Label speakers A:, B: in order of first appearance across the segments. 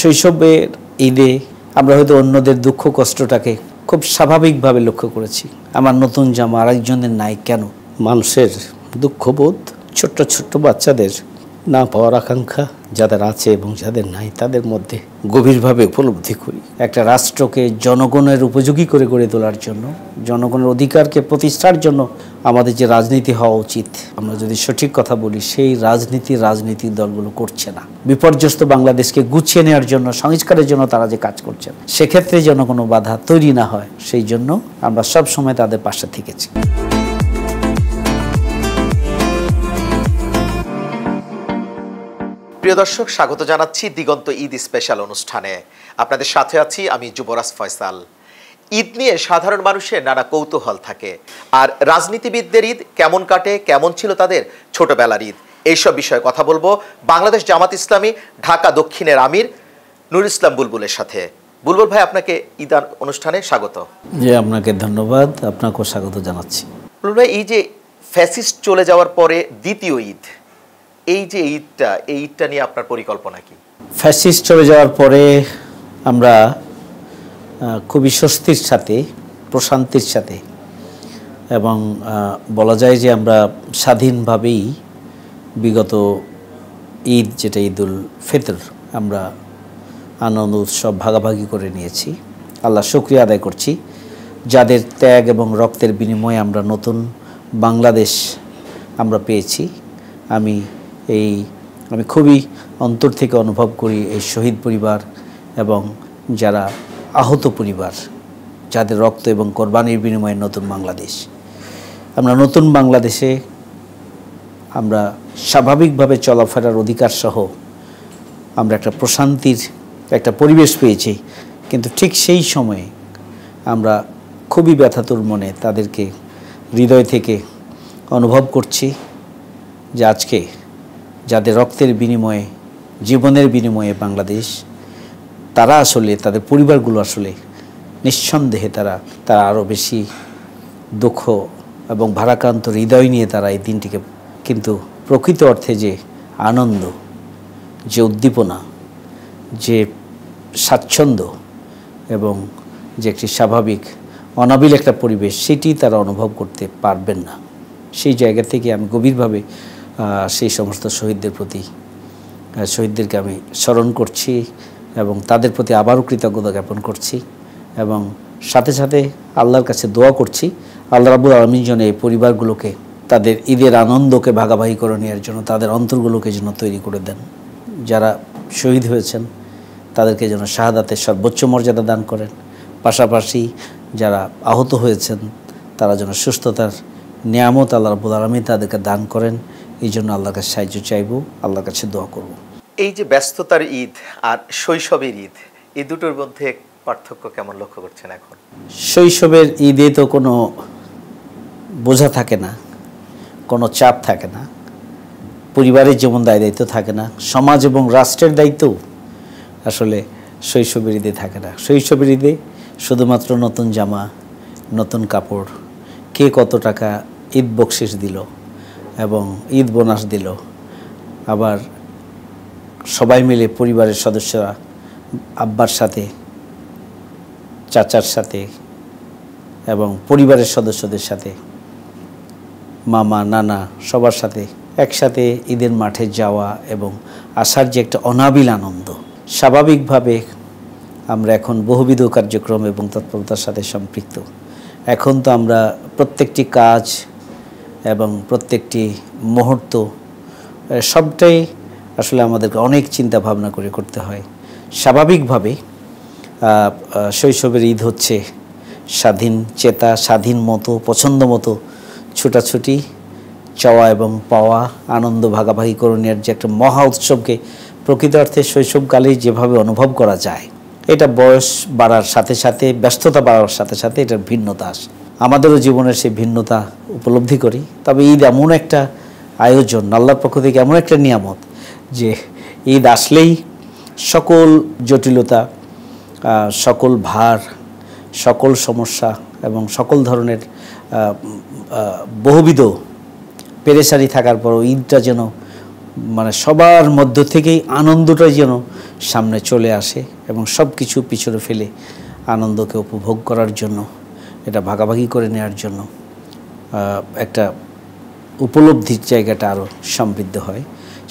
A: শৈশবের ঈদে আমরা হয়তো অন্যদের দুঃখ কষ্টটাকে খুব স্বাভাবিকভাবে লক্ষ্য করেছি। আমার নতুন জামা আরেকজনের নাই কেন? মানুষের দুঃখবোধ, ছোট্ট ছোট্ট বাচ্চাদের না পাওয়ার আকাঙ্ক্ষা যাদের আছে এবং যাদের নাই তাদের মধ্যে গভীরভাবে উপলব্ধি করি। একটা রাষ্ট্রকে জনগণের উপযোগী করে গড়ে তোলার জন্য, জনগণের অধিকারকে প্রতিষ্ঠার জন্য আমাদের যে রাজনীতি হওয়া উচিত, আমরা যদি সঠিক কথা বলি, সেই রাজনীতির দলগুলো করছে না। বিপর্যস্ত বাংলাদেশকে গুছিয়ে নেওয়ার জন্য, সংস্কারের জন্য তারা যে কাজ করছে, সেক্ষেত্রে যেন কোনো বাধা তৈরি না হয়, সেই জন্য আমরা সব সময় তাদের পাশে থেকেছি।
B: প্রিয় দর্শক, স্বাগত জানাচ্ছি দিগন্ত ঈদ স্পেশাল অনুষ্ঠানে। আপনাদের সাথে আছি আমি যুবরাজ ফয়সাল। ঈদ নিয়ে সাধারণ মানুষের নানা কৌতূহল থাকে, আর রাজনীতিবিদদের ঈদ কেমন কাটে, কেমন ছিল তাদের ছোটবেলার ঈদ, এইসব বিষয়ে কথা বলবো বাংলাদেশ জামাত ইসলামী ঢাকা দক্ষিণের আমির নুরুল ইসলাম বুলবুলের সাথে। বুলবুল ভাই, আপনাকে ঈদ অনুষ্ঠানে স্বাগত।
A: জি, আপনাকে ধন্যবাদ, আপনাকেও স্বাগত জানাচ্ছি।
B: বুলবুল ভাই, এই যে ফ্যাসিস্ট চলে যাওয়ার পরে দ্বিতীয় ঈদ, এই যে ঈদটা নিয়ে আপনার পরিকল্পনা কি?
A: ফ্যাসিস্ট চলে যাওয়ার পরে আমরা খুবই স্বস্তির সাথে, প্রশান্তির সাথে এবং বলা যায় যে আমরা স্বাধীনভাবেই বিগত ঈদ, যেটা ঈদুল ফিতর, আমরা আনন্দ উৎসব ভাগাভাগি করে নিয়েছি। আল্লাহ শুকরিয়া আদায় করছি, যাদের ত্যাগ এবং রক্তের বিনিময়ে আমরা নতুন বাংলাদেশ আমরা পেয়েছি। আমি খুবই অন্তর থেকে অনুভব করি এই শহীদ পরিবার এবং যারা আহত পরিবার, যাদের রক্ত এবং কোরবানির বিনিময়ে নতুন বাংলাদেশ। আমরা নতুন বাংলাদেশে আমরা স্বাভাবিকভাবে চলাফেরার অধিকার সহ আমরা একটা প্রশান্তির একটা পরিবেশ পেয়েছি, কিন্তু ঠিক সেই সময়ে আমরা খুবই ব্যথাতুর মনে তাদেরকে হৃদয় থেকে অনুভব করছি যে আজকে যাদের রক্তের বিনিময়ে, জীবনের বিনিময়ে বাংলাদেশ, তারা আসলে, তাদের পরিবারগুলো আসলে নিঃসন্দেহে তারা আরও বেশি দুঃখ এবং ভারাক্রান্ত হৃদয় নিয়ে তারা এই দিনটিকে, কিন্তু প্রকৃত অর্থে যে আনন্দ, যে উদ্দীপনা, যে স্বাচ্ছন্দ্য এবং যে একটি স্বাভাবিক অনাবিল একটা পরিবেশ, সেটি তারা অনুভব করতে পারবেন না। সেই জায়গা থেকে আমি গভীরভাবে সেই সমস্ত শহীদদেরকে আমি স্মরণ করছি এবং তাদের প্রতি আবারও কৃতজ্ঞতা জ্ঞাপন করছি এবং সাথে সাথে আল্লাহর কাছে দোয়া করছি আল্লাহ রাব্বুল আলামিন যেন এই পরিবারগুলোকে তাদের ঈদের আনন্দকে ভাগাভাগি করে নেওয়ার জন্য তাদের অন্তরগুলোকে যেন তৈরি করে দেন। যারা শহীদ হয়েছেন তাদেরকে যেন শাহাদাতের সর্বোচ্চ মর্যাদা দান করেন, পাশাপাশি যারা আহত হয়েছেন তারা যেন সুস্থতার নিয়ামত আল্লাহ রাব্বুল আলামিন তাদেরকে দান করেন। এই জন্য আল্লাহর কাছে সাহায্য চাইব, আল্লাহর কাছে দোয়া করব।
B: এই যে ব্যস্ততার ঈদ আর শৈশবের ঈদ, এই দুটোর মধ্যে পার্থক্য কেমন লক্ষ্য করছেন এখন?
A: শৈশবের ঈদে তো কোনো বোঝা থাকে না, কোনো চাপ থাকে না, পরিবারের যেমন দায়িত্ব থাকে না, সমাজ এবং রাষ্ট্রের দায়িত্ব আসলে শৈশবের ঈদে থাকে না। শৈশবের ঈদে শুধুমাত্র নতুন জামা, নতুন কাপড়, কে কত টাকা ঈদ বকশিস দিল এবং ঈদ বোনাস দিল, আবার সবাই মিলে পরিবারের সদস্যরা আব্বার সাথে, চাচার সাথে এবং পরিবারের সদস্যদের সাথে, মামা, নানা, সবার সাথে একসাথে ঈদের মাঠে যাওয়া এবং আসার যে একটা অনাবিল আনন্দ। স্বাভাবিকভাবে আমরা এখন বহুবিধ কার্যক্রম এবং তৎপরতার সাথে সম্পৃক্ত। এখন তো আমরা প্রত্যেকটি কাজ এবং প্রত্যেকটি মুহূর্ত সবটাই আসলে আমাদেরকে অনেক চিন্তা ভাবনা করে করতে হয়। স্বাভাবিকভাবে শৈশবের ঈদ হচ্ছে স্বাধীন চেতা, স্বাধীন মতো, পছন্দ মতো ছুটাছুটি, চাওয়া এবং পাওয়া, আনন্দ ভাগাভাগি করে নেওয়ার যে একটা মহা উৎসবকে প্রকৃত অর্থে শৈশবকালেই যেভাবে অনুভব করা যায়, এটা বয়স বাড়ার সাথে সাথে, ব্যস্ততা বাড়ার সাথে সাথে এটার ভিন্নতা আসে। আমাদেরও জীবনের সেই ভিন্নতা উপলব্ধি করি। তবে ঈদ এমন একটা আয়োজন, আল্লাহর পক্ষ থেকে এমন একটা নিয়ামত যে ঈদ আসলেই সকল জটিলতা, সকল ভার, সকল সমস্যা এবং সকল ধরনের বহুবিধ পেরেশানি থাকার পরও ঈদটা যেন মানে সবার মধ্য থেকেই আনন্দটাই যেন সামনে চলে আসে এবং সব কিছু পিছনে ফেলে আনন্দকে উপভোগ করার জন্য, এটা ভাগাভাগি করে নেওয়ার জন্য একটা উপলব্ধির জায়গাটা আরও সমৃদ্ধ হয়।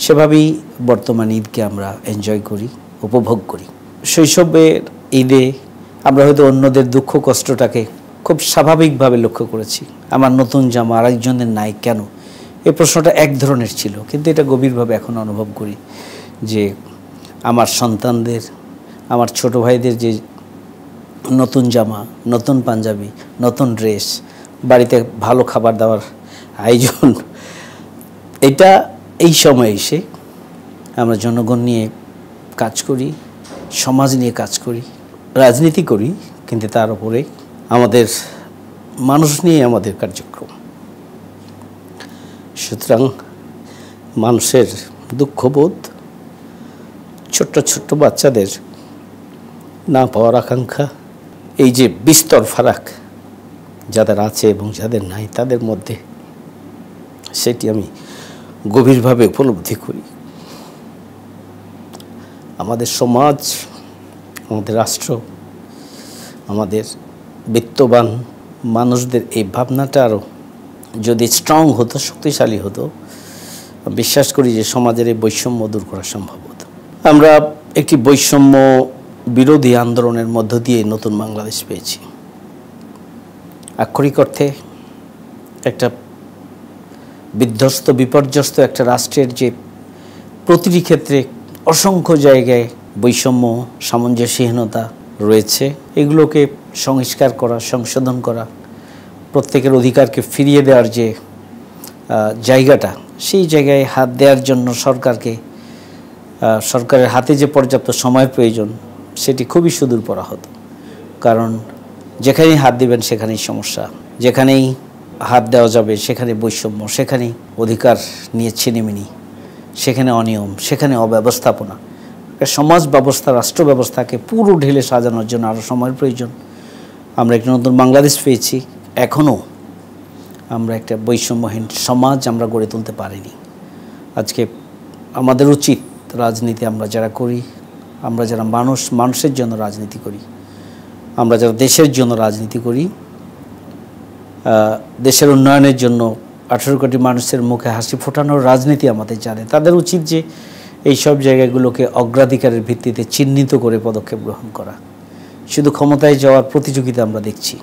A: সেভাবেই বর্তমান ঈদকে আমরা এনজয় করি, উপভোগ করি। শৈশবের ঈদে আমরা হয়তো অন্যদের দুঃখ কষ্টটাকে খুব স্বাভাবিকভাবে লক্ষ্য করেছি। আমার নতুন জামা আরেকজনের নাই কেন, এই প্রশ্নটা এক ধরনের ছিল, কিন্তু এটা গভীরভাবে এখন অনুভব করি যে আমার সন্তানদের, আমার ছোট ভাইদের যে নতুন জামা, নতুন পাঞ্জাবি, নতুন ড্রেস, বাড়িতে ভালো খাবার দাবার আয়োজন, এটা এই সময় এসে আমরা জনগণ নিয়ে কাজ করি, সমাজ নিয়ে কাজ করি, রাজনীতি করি, কিন্তু তার উপরে আমাদের মানুষ নিয়ে আমাদের কার্যক্রম। সুতরাং মানুষের দুঃখবোধ, ছোট্ট ছোট্ট বাচ্চাদের না পাওয়ার আকাঙ্ক্ষা, এই যে বিস্তর ফারাক যাদের আছে এবং যাদের নাই তাদের মধ্যে, সেটি আমি গভীরভাবে উপলব্ধি করি। আমাদের সমাজ, আমাদের রাষ্ট্র, আমাদের বিত্তবান মানুষদের এই ভাবনাটা আরও যদি স্ট্রং হতো, শক্তিশালী হতো, বিশ্বাস করি যে সমাজের এই বৈষম্য দূর করা সম্ভব হতো। আমরা একটি বৈষম্য বিরোধী আন্দোলনের মধ্য দিয়ে নতুন বাংলাদেশ পেয়েছি। আক্ষরিক অর্থে একটা বিধ্বস্ত বিপর্যস্ত একটা রাষ্ট্রের যে প্রতিটি ক্ষেত্রে অসংখ্য জায়গায় বৈষম্য, সামঞ্জস্যহীনতা রয়েছে, এগুলোকে সংস্কার করা, সংশোধন করা, প্রত্যেকের অধিকারকে ফিরিয়ে দেওয়ার যে জায়গাটা, সেই জায়গায় হাত দেওয়ার জন্য সরকারের হাতে যে পর্যাপ্ত সময়ের প্রয়োজন, সেটি খুবই সুদূর পড়া হতো। কারণ যেখানেই হাত দিবেন সেখানেই সমস্যা, যেখানেই হাত দেওয়া যাবে সেখানে বৈষম্য, সেখানে অধিকার নিয়ে ছিনিমিনি, সেখানে অনিয়ম, সেখানে অব্যবস্থাপনা। সমাজ ব্যবস্থা, রাষ্ট্র ব্যবস্থাকে পুরো ঢেলে সাজানোর জন্য আরও সময়ের প্রয়োজন। আমরা একটা নতুন বাংলাদেশ পেয়েছি, এখনও আমরা একটা বৈষম্যহীন সমাজ আমরা গড়ে তুলতে পারিনি। আজকে আমাদের উচিত রাজনীতি আমরা যারা করি, আমরা যারা মানুষের জন্য রাজনীতি করি, আমরা যারা দেশের জন্য রাজনীতি করি, দেশের উন্নয়নের জন্য 18 কোটি মানুষের মুখে হাসি ফোটানোর রাজনীতি আমাদের জানে, তাদের উচিত যে এই সব জায়গাগুলোকে অগ্রাধিকারের ভিত্তিতে চিহ্নিত করে পদক্ষেপ গ্রহণ করা। শুধু ক্ষমতায় যাওয়ার প্রতিযোগিতা আমরা দেখছি,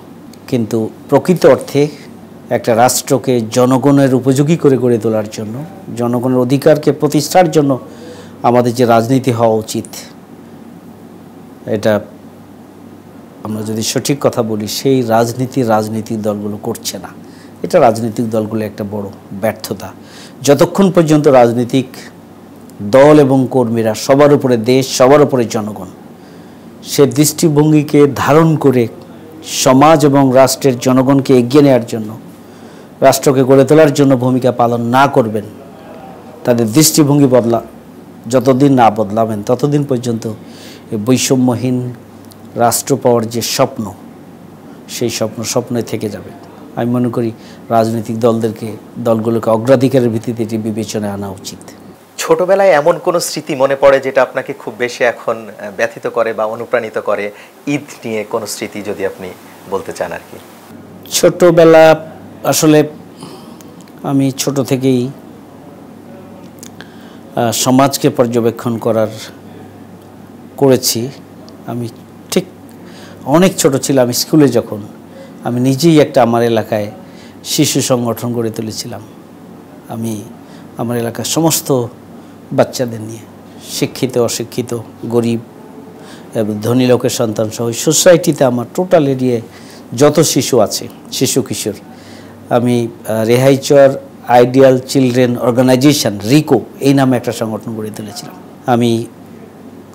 A: কিন্তু প্রকৃত অর্থে একটা রাষ্ট্রকে জনগণের উপযোগী করে গড়ে তোলার জন্য, জনগণের অধিকারকে প্রতিষ্ঠার জন্য আমাদের যে রাজনীতি হওয়া উচিত, এটা আমরা যদি সঠিক কথা বলি, সেই রাজনীতিক দলগুলো করছে না। এটা রাজনৈতিক দলগুলো একটা বড় ব্যর্থতা। যতক্ষণ পর্যন্ত রাজনৈতিক দল এবং কর্মীরা সবার উপরে দেশ, সবার উপরে জনগণ, সে দৃষ্টিভঙ্গিকে ধারণ করে সমাজ এবং রাষ্ট্রের জনগণকে এগিয়ে নেওয়ার জন্য, রাষ্ট্রকে গড়ে তোলার জন্য ভূমিকা পালন না করবেন, তাদের দৃষ্টিভঙ্গি যতদিন না বদলাবেন, ততদিন পর্যন্ত এই বৈষম্যহীন রাষ্ট্র পাওয়ার যে স্বপ্ন, সেই স্বপ্নই থেকে যাবে। আমি মনে করি রাজনৈতিক দলগুলোকে অগ্রাধিকারের ভিত্তিতে এটি বিবেচনায় আনা উচিত।
B: ছোটবেলায় এমন কোনো স্মৃতি মনে পড়ে যেটা আপনাকে খুব বেশি এখন ব্যথিত করে বা অনুপ্রাণিত করে? ঈদ নিয়ে কোনো স্মৃতি যদি আপনি বলতে চান আর কি।
A: ছোটবেলা আসলে আমি ছোট থেকেই সমাজকে পর্যবেক্ষণ করেছি। আমি ঠিক অনেক ছোট ছিলাম, স্কুলে যখন আমি নিজেই আমার এলাকায় শিশু সংগঠন গড়ে তুলেছিলাম। আমি আমার এলাকার সমস্ত বাচ্চাদের নিয়ে, শিক্ষিত, অশিক্ষিত, গরিব এবং ধনী লোকের সন্তান সহ সোসাইটিতে আমার টোটাল এরিয়ায় যত শিশু আছে, শিশু কিশোর, আমি রেহাইচর আইডিয়াল চিলড্রেন অর্গানাইজেশন, রিকো, এই নামে একটা সংগঠন গড়ে তুলেছিলাম। আমি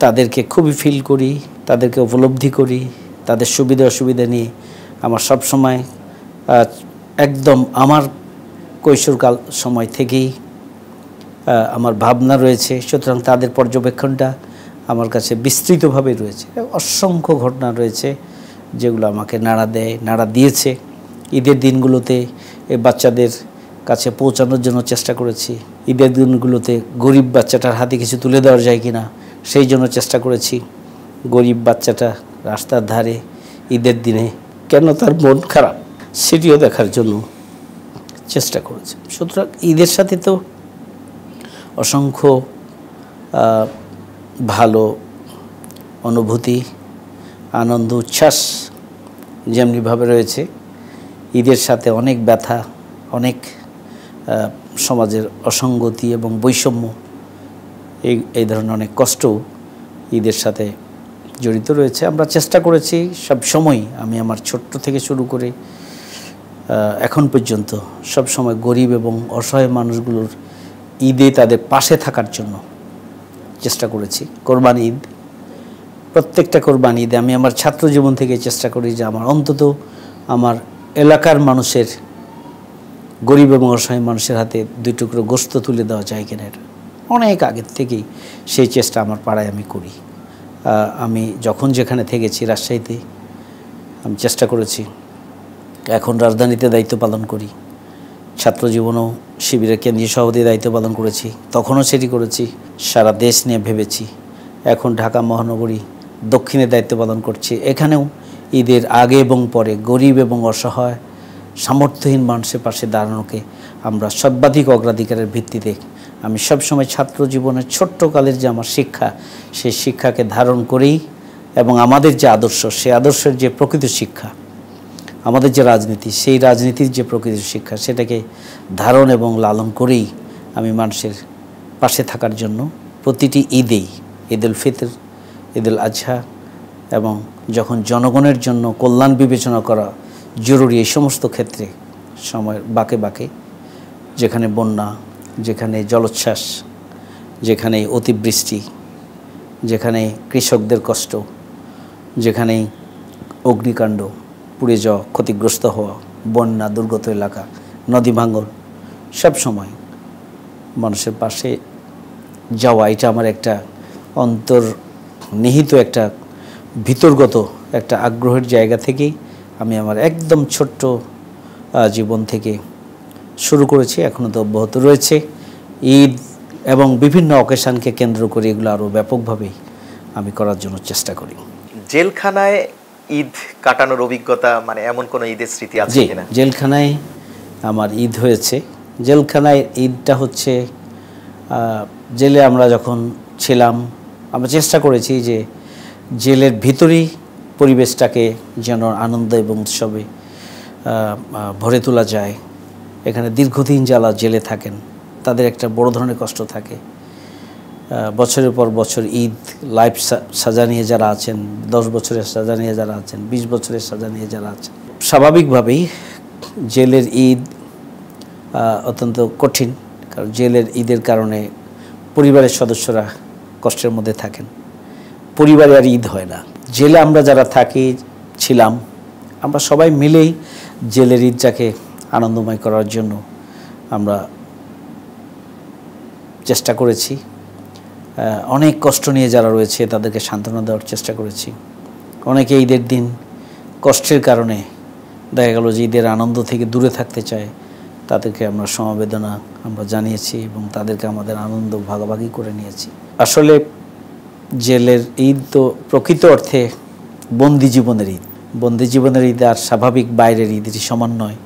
A: তাদেরকে খুবই ফিল করি, তাদেরকে উপলব্ধি করি, তাদের সুবিধা অসুবিধা নিয়ে আমার সব সময় একদম আমার কৈশোরকাল সময় থেকেই আমার ভাবনা রয়েছে। সুতরাং তাদের পর্যবেক্ষণটা আমার কাছে বিস্তৃতভাবে রয়েছে। অসংখ্য ঘটনা রয়েছে যেগুলো আমাকে নাড়া দিয়েছে। ঈদের দিনগুলোতে এই বাচ্চাদের কাছে পৌঁছানোর জন্য চেষ্টা করেছি। ঈদের দিনগুলোতে গরিব বাচ্চাটার হাতে কিছু তুলে দেওয়া যায় কি না সেই জন্য চেষ্টা করেছি। গরিব বাচ্চাটা রাস্তার ধারে ঈদের দিনে কেন তার মন খারাপ সেটিও দেখার জন্য চেষ্টা করেছি। সুতরাং ঈদের সাথে তো অসংখ্য ভালো অনুভূতি, আনন্দ, উচ্ছ্বাস যেমনিভাবে রয়েছে, ঈদের সাথে অনেক ব্যথা, অনেক সমাজের অসঙ্গতি এবং বৈষম্য, এই ধরনের অনেক কষ্টও ঈদের সাথে জড়িত রয়েছে। আমরা চেষ্টা করেছি সব সময়, আমি আমার ছোট্ট থেকে শুরু করে এখন পর্যন্ত সব সময় গরিব এবং অসহায় মানুষগুলোর ঈদে তাদের পাশে থাকার জন্য চেষ্টা করেছি। কোরবানি ঈদ, প্রত্যেকটা কোরবানি ঈদে আমি আমার ছাত্র জীবন থেকে চেষ্টা করি যে আমার অন্তত আমার এলাকার মানুষের, গরিব এবং অসহায় মানুষের হাতে 2 টুকরো গোশত তুলে দেওয়া যায় কিনা, অনেক আগের থেকেই সেই চেষ্টা আমার পাড়ায় আমি করি। আমি যখন যেখানে থেকেছি রাজশাহীতে আমি চেষ্টা করেছি, এখন রাজধানীতে দায়িত্ব পালন করি, ছাত্র জীবনেও শিবিরের কেন্দ্রীয় সভাপতি দায়িত্ব পালন করেছি, তখনও সেটি করেছি, সারা দেশ নিয়ে ভেবেছি। এখন ঢাকা মহানগরী দক্ষিণে দায়িত্ব পালন করছি। এখানেও ঈদের আগে এবং পরে গরিব এবং অসহায় সামর্থ্যহীন মানুষের পাশে দাঁড়ানোকে আমরা সর্বাধিক অগ্রাধিকারের ভিত্তিতে আমি সবসময় ছাত্র জীবনের ছোট্টকালের যে আমার শিক্ষা, সেই শিক্ষাকে ধারণ করেই এবং আমাদের যে আদর্শ, সেই আদর্শের যে প্রকৃত শিক্ষা, আমাদের যে রাজনীতি, সেই রাজনীতির যে প্রকৃত শিক্ষা, সেটাকে ধারণ এবং লালন করেই আমি মানুষের পাশে থাকার জন্য প্রতিটি ঈদেই, ঈদুল ফিতর, ঈদুল আজহা এবং যখন জনগণের জন্য কল্যাণ বিবেচনা করা জরুরি, এই সমস্ত ক্ষেত্রে সময়ের বাঁকে বাঁকে, যেখানে বন্যা, যেখানে জলোচ্ছ্বাস, যেখানে অতিবৃষ্টি, যেখানে কৃষকদের কষ্ট, যেখানে অগ্নিকাণ্ড, পুড়ে যাওয়া, ক্ষতিগ্রস্ত হওয়া, বন্যা, দুর্গত এলাকা, নদী ভাঙন, সব সময় মানুষের পাশে যাওয়া, এটা আমার একটা অন্তর্নিহিত একটা ভিতরগত একটা আগ্রহের জায়গা থেকেই আমি আমার একদম ছোট্ট জীবন থেকে শুরু করেছি, এখনও তো অব্যাহত রয়েছে। ঈদ এবং বিভিন্ন অকেশনকে কেন্দ্র করে এগুলো আরও ব্যাপকভাবেই আমি করার জন্য চেষ্টা করি।
B: জেলখানায় ঈদ কাটানোর অভিজ্ঞতা, মানে এমন কোনো ঈদের স্মৃতি আছে কিনা?
A: জেলখানায় আমার ঈদ হয়েছে। জেলখানায় ঈদটা হচ্ছে, জেলে আমরা যখন ছিলাম আমরা চেষ্টা করেছি যে জেলের ভিতরেই পরিবেশটাকে যেন আনন্দ এবং উৎসবে ভরে তোলা যায়। এখানে দীর্ঘদিন যারা জেলে থাকেন তাদের একটা বড় ধরনের কষ্ট থাকে। বছরের পর বছর ঈদ লাইফ সাজা নিয়ে যারা আছেন, 10 বছরের সাজা নিয়ে যারা আছেন, 20 বছরের সাজা নিয়ে যারা আছেন, স্বাভাবিকভাবেই জেলের ঈদ অত্যন্ত কঠিন। কারণ জেলের ঈদের কারণে পরিবারের সদস্যরা কষ্টের মধ্যে থাকেন, পরিবারে আর ঈদ হয় না। জেলে আমরা যারা ছিলাম আমরা সবাই মিলেই জেলের ঈদটাকে আনন্দময় করার জন্য আমরা চেষ্টা করেছি। অনেক কষ্ট নিয়ে যারা রয়েছে তাদেরকে সান্ত্বনা দেওয়ার চেষ্টা করেছি। অনেকে ঈদের দিন কষ্টের কারণে দেখা গেল যে ঈদের আনন্দ থেকে দূরে থাকতে চায়, তাদেরকে আমরা সমবেদনা আমরা জানিয়েছি এবং তাদেরকে আমাদের আনন্দ ভাগাভাগি করে নিয়েছি। আসলে জেলের ঈদ তো প্রকৃত অর্থে বন্দি জীবনের ঈদ। বন্দি জীবনের ঈদ আর স্বাভাবিক বাইরের ঈদের সমান নয়,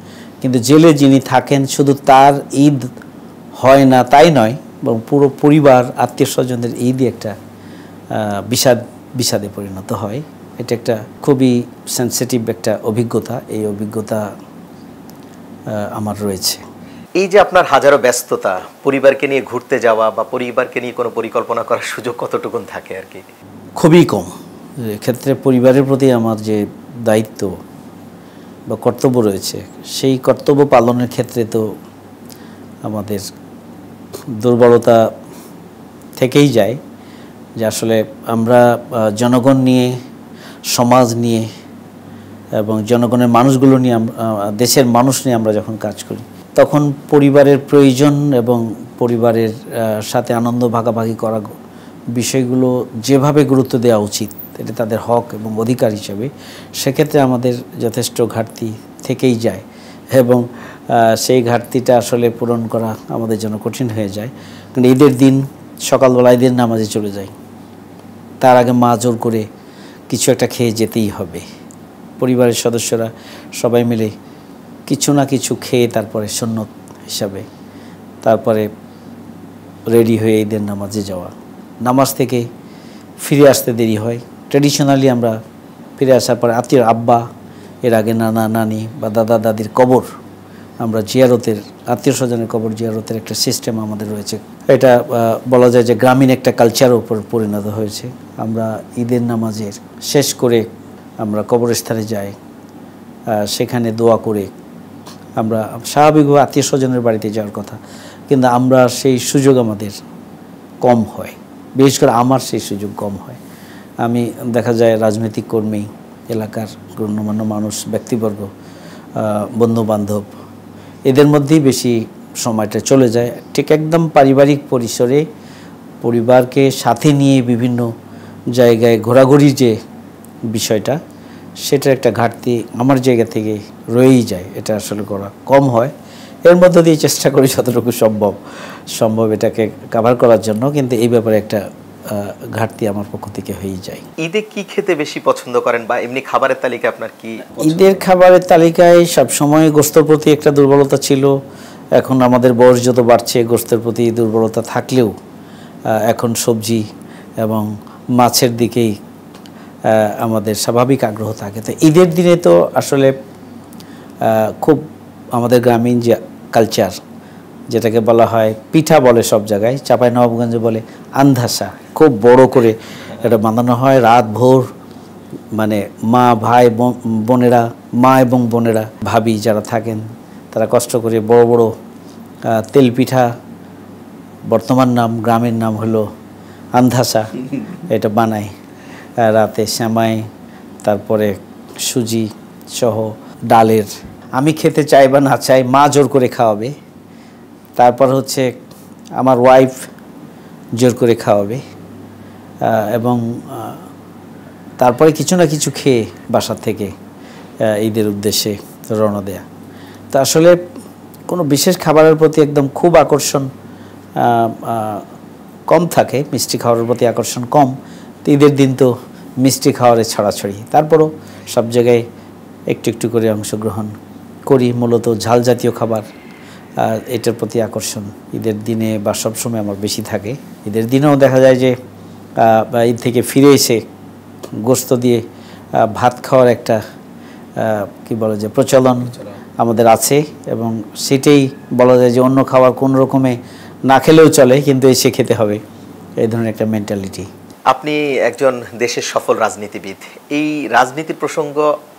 A: কিন্তু জেলে যিনি থাকেন শুধু তার ঈদ হয় না তাই নয়, এবং পুরো পরিবার আত্মীয় স্বজনদের ঈদই একটা বিষাদে পরিণত হয়। এটা একটা খুবই সেন্সিটিভ একটা অভিজ্ঞতা। এই অভিজ্ঞতা আমার রয়েছে।
B: এই যে আপনার হাজারো ব্যস্ততা, পরিবারকে নিয়ে ঘুরতে যাওয়া বা পরিবারকে নিয়ে কোনো পরিকল্পনা করার সুযোগ কতটুকুন থাকে আর কি?
A: খুবই কম। এক্ষেত্রে পরিবারের প্রতি আমার যে দায়িত্ব বা কর্তব্য রয়েছে, সেই কর্তব্য পালনের ক্ষেত্রে তো আমাদের দুর্বলতা থেকেই যায়। যে আসলে আমরা জনগণ নিয়ে, সমাজ নিয়ে এবং জনগণের মানুষগুলো নিয়ে, দেশের মানুষ নিয়ে আমরা যখন কাজ করি, তখন পরিবারের প্রয়োজন এবং পরিবারের সাথে আনন্দ ভাগাভাগি করা বিষয়গুলো যেভাবে গুরুত্ব দেওয়া উচিত, এটা তাদের হক এবং অধিকার হিসেবে, সেক্ষেত্রে আমাদের যথেষ্ট ঘাটতি থেকেই যায়। এবং সেই ঘাটতিটা আসলে পূরণ করা আমাদের জন্য কঠিন হয়ে যায়। কারণ ঈদের দিন সকালবেলা ঈদের নামাজে চলে যাই, তার আগে মা জোর করে কিছু একটা খেয়ে যেতেই হবে। পরিবারের সদস্যরা সবাই মিলে কিছু না কিছু খেয়ে তারপরে সুন্নত হিসাবে তারপরে রেডি হয়ে ঈদের নামাজে যাওয়া। নামাজ থেকে ফিরে আসতে দেরি হয়। ট্র্যাডিশনালি আমরা ফিরে আসার পরে আত্মীয় আব্বা, এর আগে নানা নানি বা দাদা দাদির কবর আমরা জিয়ারতের, আত্মীয় স্বজনের কবর জিয়ারতের একটা সিস্টেম আমাদের রয়েছে। এটা বলা যায় যে গ্রামীণ একটা কালচারের উপর পরিণত হয়েছে। আমরা ঈদের নামাজের শেষ করে আমরা কবরস্থানে যাই, সেখানে দোয়া করে আমরা স্বাভাবিকভাবে আত্মীয় স্বজনের বাড়িতে যাওয়ার কথা, কিন্তু আমরা সেই সুযোগ আমাদের কম হয়। বিশেষ করে আমার সেই সুযোগ কম হয়। আমি দেখা যায় রাজনৈতিক কর্মী, এলাকার গণ্যমান্য মানুষ, ব্যক্তিবর্গ, বন্ধুবান্ধব, এদের মধ্যেই বেশি সময়টা চলে যায়। ঠিক একদম পারিবারিক পরিসরে পরিবারকে সাথে নিয়ে বিভিন্ন জায়গায় ঘোরাঘুরির যে বিষয়টা, সেটার একটা ঘাটতি আমার জায়গা থেকে রয়েই যায়। এটা আসলে করা কম হয়। এর মধ্য দিয়ে চেষ্টা করি যতটুকু সম্ভব এটাকে কভার করার জন্য, কিন্তু এই ব্যাপারে একটা ঘাটতি আমার পক্ষ থেকে হয়েই যায়।
B: ঈদে কি খেতে বেশি পছন্দ করেন বা এমনি খাবারের তালিকা আপনার কি?
A: ঈদের খাবারের তালিকায় সবসময় গোস্তের প্রতি একটা দুর্বলতা ছিল। এখন আমাদের বয়স যত বাড়ছে গোস্তের প্রতি দুর্বলতা থাকলেও এখন সবজি এবং মাছের দিকেই আমাদের স্বাভাবিক আগ্রহ থাকে। তো ঈদের দিনে তো আসলে খুব আমাদের গ্রামীণ যে কালচার, যেটাকে বলা হয় পিঠা বলে সব জায়গায়, চাঁপাইনবাবগঞ্জে বলে আন্ধাসা, খুব বড় করে এটা বানানো হয়। রাত ভোর মানে মা ভাই বোনেরা, মা এবং বোনেরা, ভাবি যারা থাকেন, তারা কষ্ট করে বড় বড় তেল পিঠা, বর্তমান নাম গ্রামের নাম হলো আন্ধাসা, এটা বানায় রাতে। শ্যামাই, তারপরে সুজি সহ ডালের। আমি খেতে চাই বা না চাই, মা জোর করে খাওয়াবে। তারপর হচ্ছে আমার ওয়াইফ জোর করে খাওয়াবে, এবং তারপরে কিছু না কিছু খেয়ে বাসার থেকে ঈদের উদ্দেশ্যে রওনা দেয়া। তো আসলে কোনো বিশেষ খাবারের প্রতি একদম খুব আকর্ষণ কম থাকে, মিষ্টি খাওয়ার প্রতি আকর্ষণ কম। তো ঈদের দিন তো মিষ্টি খাওয়ারে ছড়াছড়ি, তারপরও সব জায়গায় একটু একটু করে অংশগ্রহণ করি। মূলত ঝাল জাতীয় খাবার, এটার প্রতি আকর্ষণ ঈদের দিনে বা সবসময় আমার বেশি থাকে। ঈদের দিনেও দেখা যায় যে ঈদ থেকে ফিরে এসে গোস্ত দিয়ে ভাত খাওয়ার একটা কি বলে যে প্রচলন আমাদের আছে, এবং সেটাই বলা যায় যে অন্য খাবার কোন রকমে না খেলেও চলে, কিন্তু এসে খেতে হবে, এই ধরনের একটা মেন্টালিটি।
B: আপনি একজন দেশের সফল রাজনীতিবিদ, এই রাজনীতির প্রসঙ্গ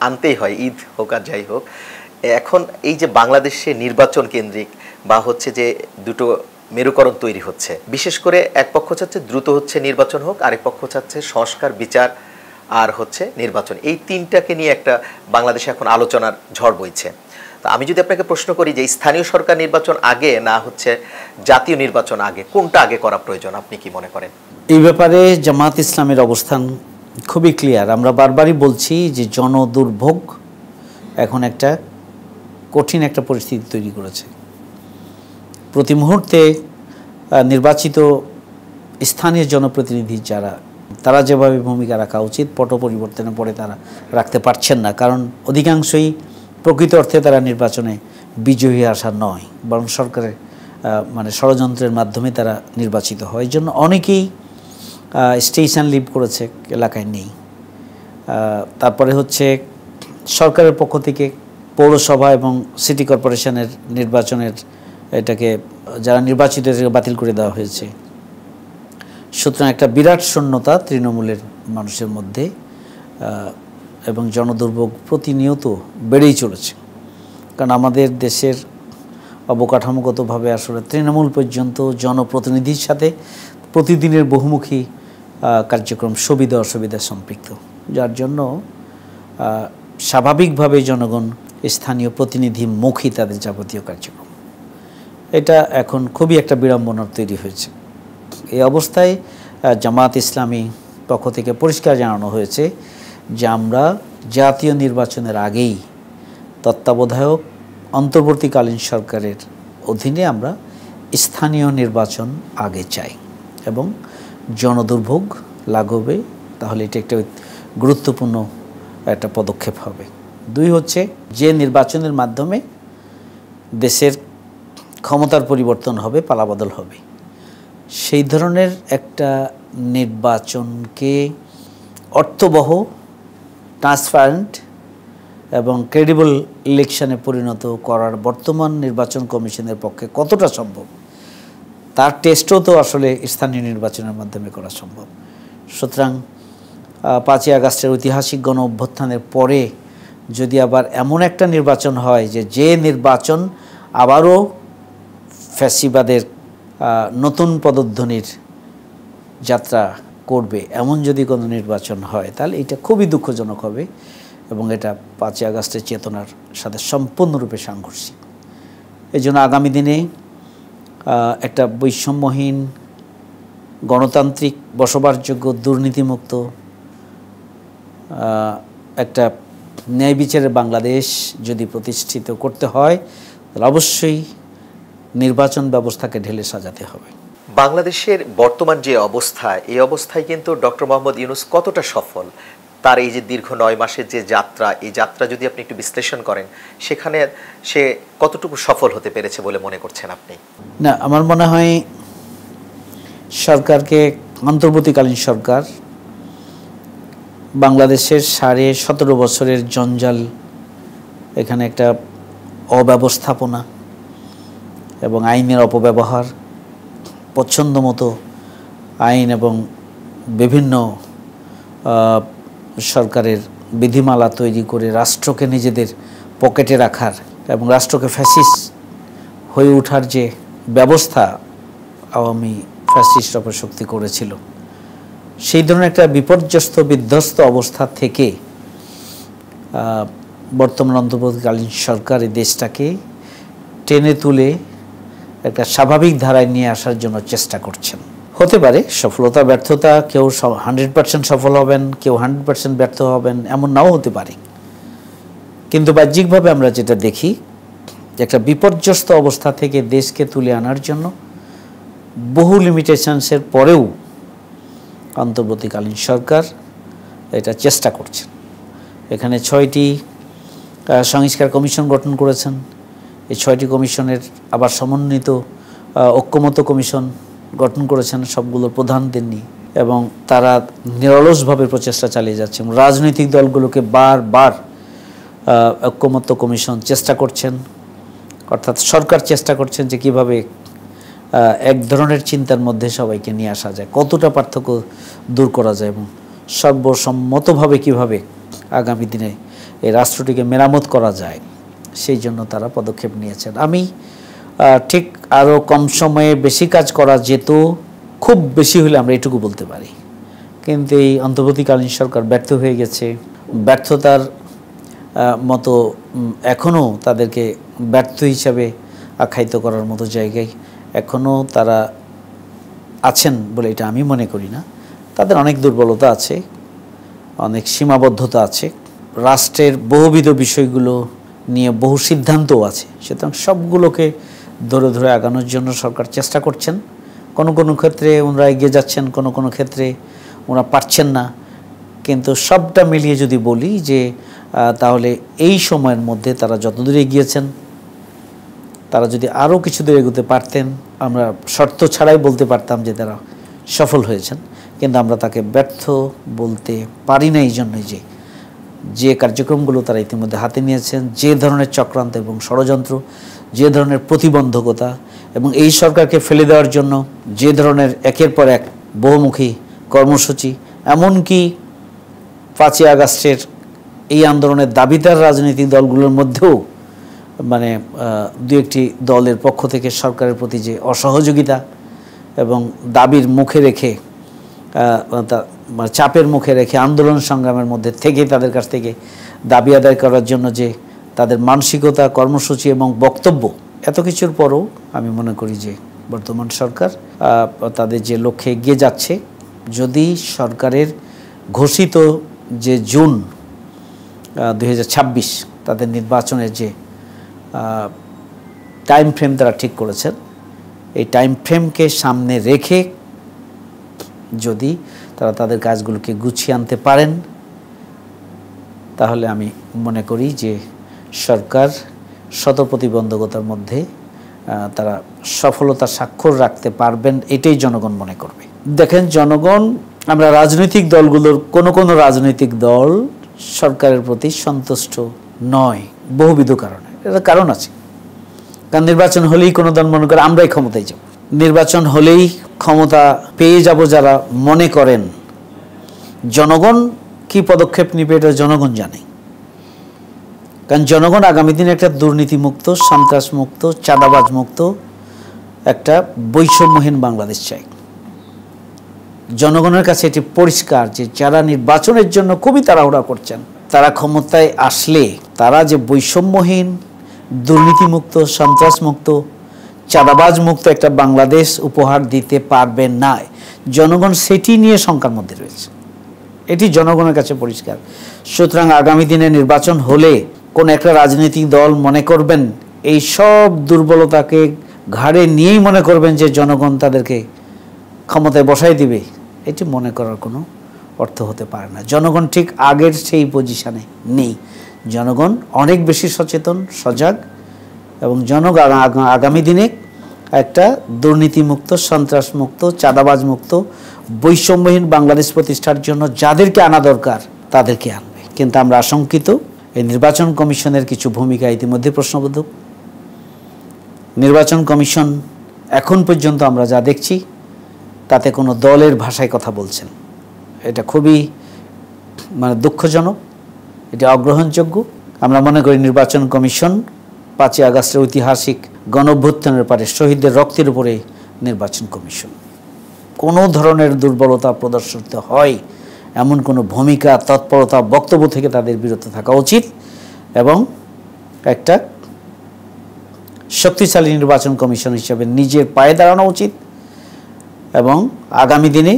B: আনতেই হয়, ঈদ হোক আর যাই হোক। এখন এই যে বাংলাদেশে নির্বাচন কেন্দ্রিক বা হচ্ছে যে দুটো মেরুকরণ তৈরি হচ্ছে, বিশেষ করে এক পক্ষ চাচ্ছে দ্রুত হচ্ছে নির্বাচন হোক, আরেক পক্ষ চাচ্ছে সংস্কার, বিচার আর হচ্ছে নির্বাচন। এই তিনটাকে নিয়ে একটা বাংলাদেশে এখন আলোচনার ঝড় বইছে। তো আমি যদি আপনাকে প্রশ্ন করি যে স্থানীয় সরকার নির্বাচন আগে না হচ্ছে জাতীয় নির্বাচন আগে, কোনটা আগে করা প্রয়োজন, আপনি কি মনে করেন?
A: এই ব্যাপারে জামাত ইসলামের অবস্থান খুবই ক্লিয়ার। আমরা বারবারই বলছি যে জনদুর্ভোগ এখন একটা কঠিন একটা পরিস্থিতি তৈরি করেছে। প্রতি মুহূর্তে নির্বাচিত স্থানীয় জনপ্রতিনিধি তারা যেভাবে ভূমিকা রাখা উচিত, পট পরিবর্তনের পরে তারা রাখতে পারছেন না। কারণ অধিকাংশই প্রকৃত অর্থে তারা নির্বাচনে বিজয়ী আসা নয়, বরং সরকারের মানে ষড়যন্ত্রের মাধ্যমে তারা নির্বাচিত হয়। এই জন্য অনেকেই স্টেশন লিভ করেছে, এলাকায় নেই। তারপরে হচ্ছে সরকারের পক্ষ থেকে পৌরসভা এবং সিটি কর্পোরেশনের নির্বাচনের এটাকে যারা নির্বাচিত বাতিল করে দেওয়া হয়েছে। সুতরাং একটা বিরাট শূন্যতা তৃণমূলের মানুষের মধ্যে, এবং জনদুর্ভোগ প্রতিনিয়ত বেড়েই চলেছে। কারণ আমাদের দেশের অবকাঠামোগতভাবে আসলে তৃণমূল পর্যন্ত জনপ্রতিনিধির সাথে প্রতিদিনের বহুমুখী কার্যক্রম, সুবিধা অসুবিধা সম্পৃক্ত, যার জন্য স্বাভাবিকভাবে জনগণ স্থানীয় প্রতিনিধিমুখী তাদের যাবতীয় কার্যক্রম। এটা এখন খুবই একটা বিড়ম্বনার তৈরি হয়েছে। এই অবস্থায় জামাত ইসলামী পক্ষ থেকে পরিষ্কার জানানো হয়েছে যে আমরা জাতীয় নির্বাচনের আগেই তত্ত্বাবধায়ক অন্তর্বর্তীকালীন সরকারের অধীনে আমরা স্থানীয় নির্বাচন আগে চাই এবং জনদুর্ভোগ লাঘবে, তাহলে এটা একটা গুরুত্বপূর্ণ একটা পদক্ষেপ হবে। 2 হচ্ছে যে নির্বাচনের মাধ্যমে দেশের ক্ষমতার পরিবর্তন হবে, পালাবদল হবে, সেই ধরনের একটা নির্বাচনকে অর্থবহ, ট্রান্সপারেন্ট এবং ক্রেডিবল ইলেকশনে পরিণত করার বর্তমান নির্বাচন কমিশনের পক্ষে কতটা সম্ভব, তার টেস্টও তো আসলে স্থানীয় নির্বাচনের মাধ্যমে করা সম্ভব। সুতরাং 5ই আগস্টের ঐতিহাসিক গণ অভ্যুত্থানের পরে যদি আবার এমন একটা নির্বাচন হয় যে নির্বাচন আবারও ফ্যাসিবাদের নতুন পদধ্বনির যাত্রা করবে, এমন যদি কোনো নির্বাচন হয়, তাহলে এটা খুবই দুঃখজনক হবে এবং এটা 5ই আগস্টের চেতনার সাথে সম্পূর্ণরূপে সাংঘর্ষিক। এই জন্য আগামী দিনে একটা বৈষম্যহীন, গণতান্ত্রিক, বসবাসযোগ্য, দুর্নীতিমুক্ত একটা ন্যায় বিচারের বাংলাদেশ যদি প্রতিষ্ঠিত করতে হয়, তাহলে অবশ্যই নির্বাচন ব্যবস্থাকে ঢেলে সাজাতে হবে।
B: বাংলাদেশের বর্তমান যে অবস্থা, এই অবস্থায় কিন্তু ডক্টর মোহাম্মদ ইউনূস কতটা সফল, তার এই যে দীর্ঘ 9 মাসের যে যাত্রা, এই যাত্রা যদি আপনি একটু বিশ্লেষণ করেন, সেখানে সে কতটুকু সফল হতে পেরেছে বলে মনে করছেন আপনি?
A: না, আমার মনে হয় সরকারকে, অন্তর্বর্তীকালীন সরকার বাংলাদেশের 17.5 বছরের জঞ্জাল, এখানে একটা অব্যবস্থাপনা এবং আইনের অপব্যবহার, পছন্দ মতো আইন এবং বিভিন্ন সরকারের বিধিমালা তৈরি করে রাষ্ট্রকে নিজেদের পকেটে রাখার এবং রাষ্ট্রকে ফ্যাসিস্ট হয়ে ওঠার যে ব্যবস্থা আওয়ামী ফ্যাসিস্ট অপশক্তি করেছিল, সেই ধরনের একটা বিপর্যস্ত, বিধ্বস্ত অবস্থা থেকে বর্তমান অন্তর্বর্তীকালীন সরকার এই দেশটাকে টেনে তুলে একটা স্বাভাবিক ধারায় নিয়ে আসার জন্য চেষ্টা করছেন। হতে পারে সফলতা ব্যর্থতা, কেউ 100% সফল হবেন, কেউ 100% ব্যর্থ হবেন, এমন নাও হতে পারে। কিন্তু বাহ্যিকভাবে আমরা যেটা দেখি, একটা বিপর্যস্ত অবস্থা থেকে দেশকে তুলে আনার জন্য বহু লিমিটেশনসের পরেও অন্তর্বর্তীকালীন সরকার এটা চেষ্টা করছেন। এখানে 6টি সংস্কার কমিশন গঠন করেছেন। এই 6টি কমিশনের আবার সমন্বিত ঐক্যমত কমিশন গঠন করেছেন সবগুলোর প্রধানদের নিয়ে, এবং তারা নিরলসভাবে প্রচেষ্টা চালিয়ে যাচ্ছেন। রাজনৈতিক দলগুলোকে বারবার ঐক্যমত কমিশন চেষ্টা করছেন, অর্থাৎ সরকার চেষ্টা করছেন যে কীভাবে এক ধরনের চিন্তার মধ্যে সবাইকে নিয়ে আসা যায়, কতটা পার্থক্য দূর করা যায় এবং সর্বসম্মতভাবে কীভাবে আগামী দিনে এই রাষ্ট্রটিকে মেরামত করা যায়, সেই জন্য তারা পদক্ষেপ নিয়েছেন। আমি ঠিক আরও কম সময়ে বেশি কাজ করা যেত, খুব বেশি হলে আমরা এটুকু বলতে পারি, কিন্তু এই অন্তর্বর্তীকালীন সরকার ব্যর্থ হয়ে গেছে। ব্যর্থতার মতো এখনও তাদেরকে ব্যর্থ হিসাবে আখ্যায়িত করার মতো জায়গায় এখনও তারা আছেন বলে এটা আমি মনে করি না। তাদের অনেক দুর্বলতা আছে, অনেক সীমাবদ্ধতা আছে, রাষ্ট্রের বহুবিধ বিষয়গুলো নিয়ে বহু সিদ্ধান্তও আছে। সুতরাং সবগুলোকে ধরে ধরে আগানোর জন্য সরকার চেষ্টা করছেন। কোনো কোনো ক্ষেত্রে ওনারা এগিয়ে যাচ্ছেন, কোনো কোনো ক্ষেত্রে ওনারা পারছেন না। কিন্তু সবটা মিলিয়ে যদি বলি যে তাহলে এই সময়ের মধ্যে তারা যতদূর এগিয়েছেন, তারা যদি আরও কিছু দূর এগোতে পারতেন, আমরা শর্ত ছাড়াই বলতে পারতাম যে তারা সফল হয়েছেন। কিন্তু আমরা তাকে ব্যর্থ বলতে পারি না, এই জন্যই যে কার্যক্রমগুলো তারা ইতিমধ্যে হাতে নিয়েছেন, যে ধরনের চক্রান্ত এবং ষড়যন্ত্র, যে ধরনের প্রতিবন্ধকতা এবং এই সরকারকে ফেলে দেওয়ার জন্য যে ধরনের একের পর এক বহুমুখী কর্মসূচি, এমনকি 5ই আগস্টের এই আন্দোলনের দাবিদার রাজনৈতিক দলগুলোর মধ্যেও মানে 2-1টি দলের পক্ষ থেকে সরকারের প্রতি যে অসহযোগিতা এবং দাবির মুখে রেখে, চাপের মুখে রেখে আন্দোলন সংগ্রামের মধ্যে থেকে তাদের কাছ থেকে দাবি আদায় করার জন্য যে তাদের মানসিকতা, কর্মসূচি এবং বক্তব্য, এত কিছুর পরও আমি মনে করি যে বর্তমান সরকার তাদের যে লক্ষ্যে এগিয়ে যাচ্ছে, যদি সরকারের ঘোষিত যে জুন 2026 তাদের নির্বাচনের যে টাইম ফ্রেম তারা ঠিক করেছেন। এই টাইম ফ্রেমকে সামনে রেখে যদি তারা তাদের কাজগুলোকে গুছিয়ে আনতে পারেন, তাহলে আমি মনে করি যে সরকার শত প্রতিবন্ধকতার মধ্যে তারা সফলতার স্বাক্ষর রাখতে পারবেন, এটাই জনগণ মনে করবে। দেখেন জনগণ, আমরা রাজনৈতিক দলগুলোর কোনো রাজনৈতিক দল সরকারের প্রতি সন্তুষ্ট নয় বহুবিধ কারণে। এটা কারণ আছে, কারণ নির্বাচন হলেই কোনো দল মনে করে আমরাই ক্ষমতায় যাব, নির্বাচন হলেই ক্ষমতা পেয়ে যাব যারা মনে করেন। জনগণ কি পদক্ষেপ নেবে এটা জনগণ জানে, কারণ জনগণ আগামী দিনে একটা দুর্নীতিমুক্ত, সন্ত্রাসমুক্ত, চাঁদাবাজ মুক্ত একটা বৈষম্যহীন বাংলাদেশ চাই। জনগণের কাছে এটি পরিষ্কার যে যারা নির্বাচনের জন্য খুবই তাড়াহুড়া করছেন, তারা ক্ষমতায় আসলে তারা যে বৈষম্যহীন, দুর্নীতিমুক্ত, সন্ত্রাসমুক্ত, চাঁদাবাজ মুক্ত একটা বাংলাদেশ উপহার দিতে পারবেন না। জনগণ সেটি নিয়ে শঙ্কার মধ্যে রয়েছে, এটি জনগণের কাছে পরিষ্কার। সুতরাং আগামী দিনে নির্বাচন হলে কোন একটা রাজনৈতিক দল মনে করবেন এই সব দুর্বলতাকে ঘাড়ে নিয়েই মনে করবেন যে জনগণ তাদেরকে ক্ষমতায় বসাই দিবে, এটি মনে করার কোনো অর্থ হতে পারে না। জনগণ ঠিক আগের সেই পজিশনে নেই, জনগণ অনেক বেশি সচেতন, সজাগ, এবং জনগণ আগামী দিনে একটা দুর্নীতিমুক্ত, সন্ত্রাসমুক্ত, চাঁদাবাজ মুক্ত, বৈষম্যহীন বাংলাদেশ প্রতিষ্ঠার জন্য যাদেরকে আনা দরকার তাদেরকে আনবে। কিন্তু আমরা আশঙ্কিত এই নির্বাচন কমিশনের কিছু ভূমিকা ইতিমধ্যে প্রশ্নবোধক। নির্বাচন কমিশন এখন পর্যন্ত আমরা যা দেখছি তাতে কোনো দলের ভাষায় কথা বলছেন, এটা খুবই দুঃখজনক, এটা অগ্রহণযোগ্য। আমরা মনে করি নির্বাচন কমিশন 5ই আগস্টের ঐতিহাসিক গণঅভ্যুত্থানের পরে শহীদদের রক্তের উপরে নির্বাচন কমিশন, কোনো ধরনের দুর্বলতা প্রদর্শিত হয় এমন কোনো ভূমিকা, তৎপরতা, বক্তব্য থেকে তাদের বিরত থাকা উচিত এবং একটা শক্তিশালী নির্বাচন কমিশন হিসেবে নিজের পায়ে দাঁড়ানো উচিত এবং আগামী দিনে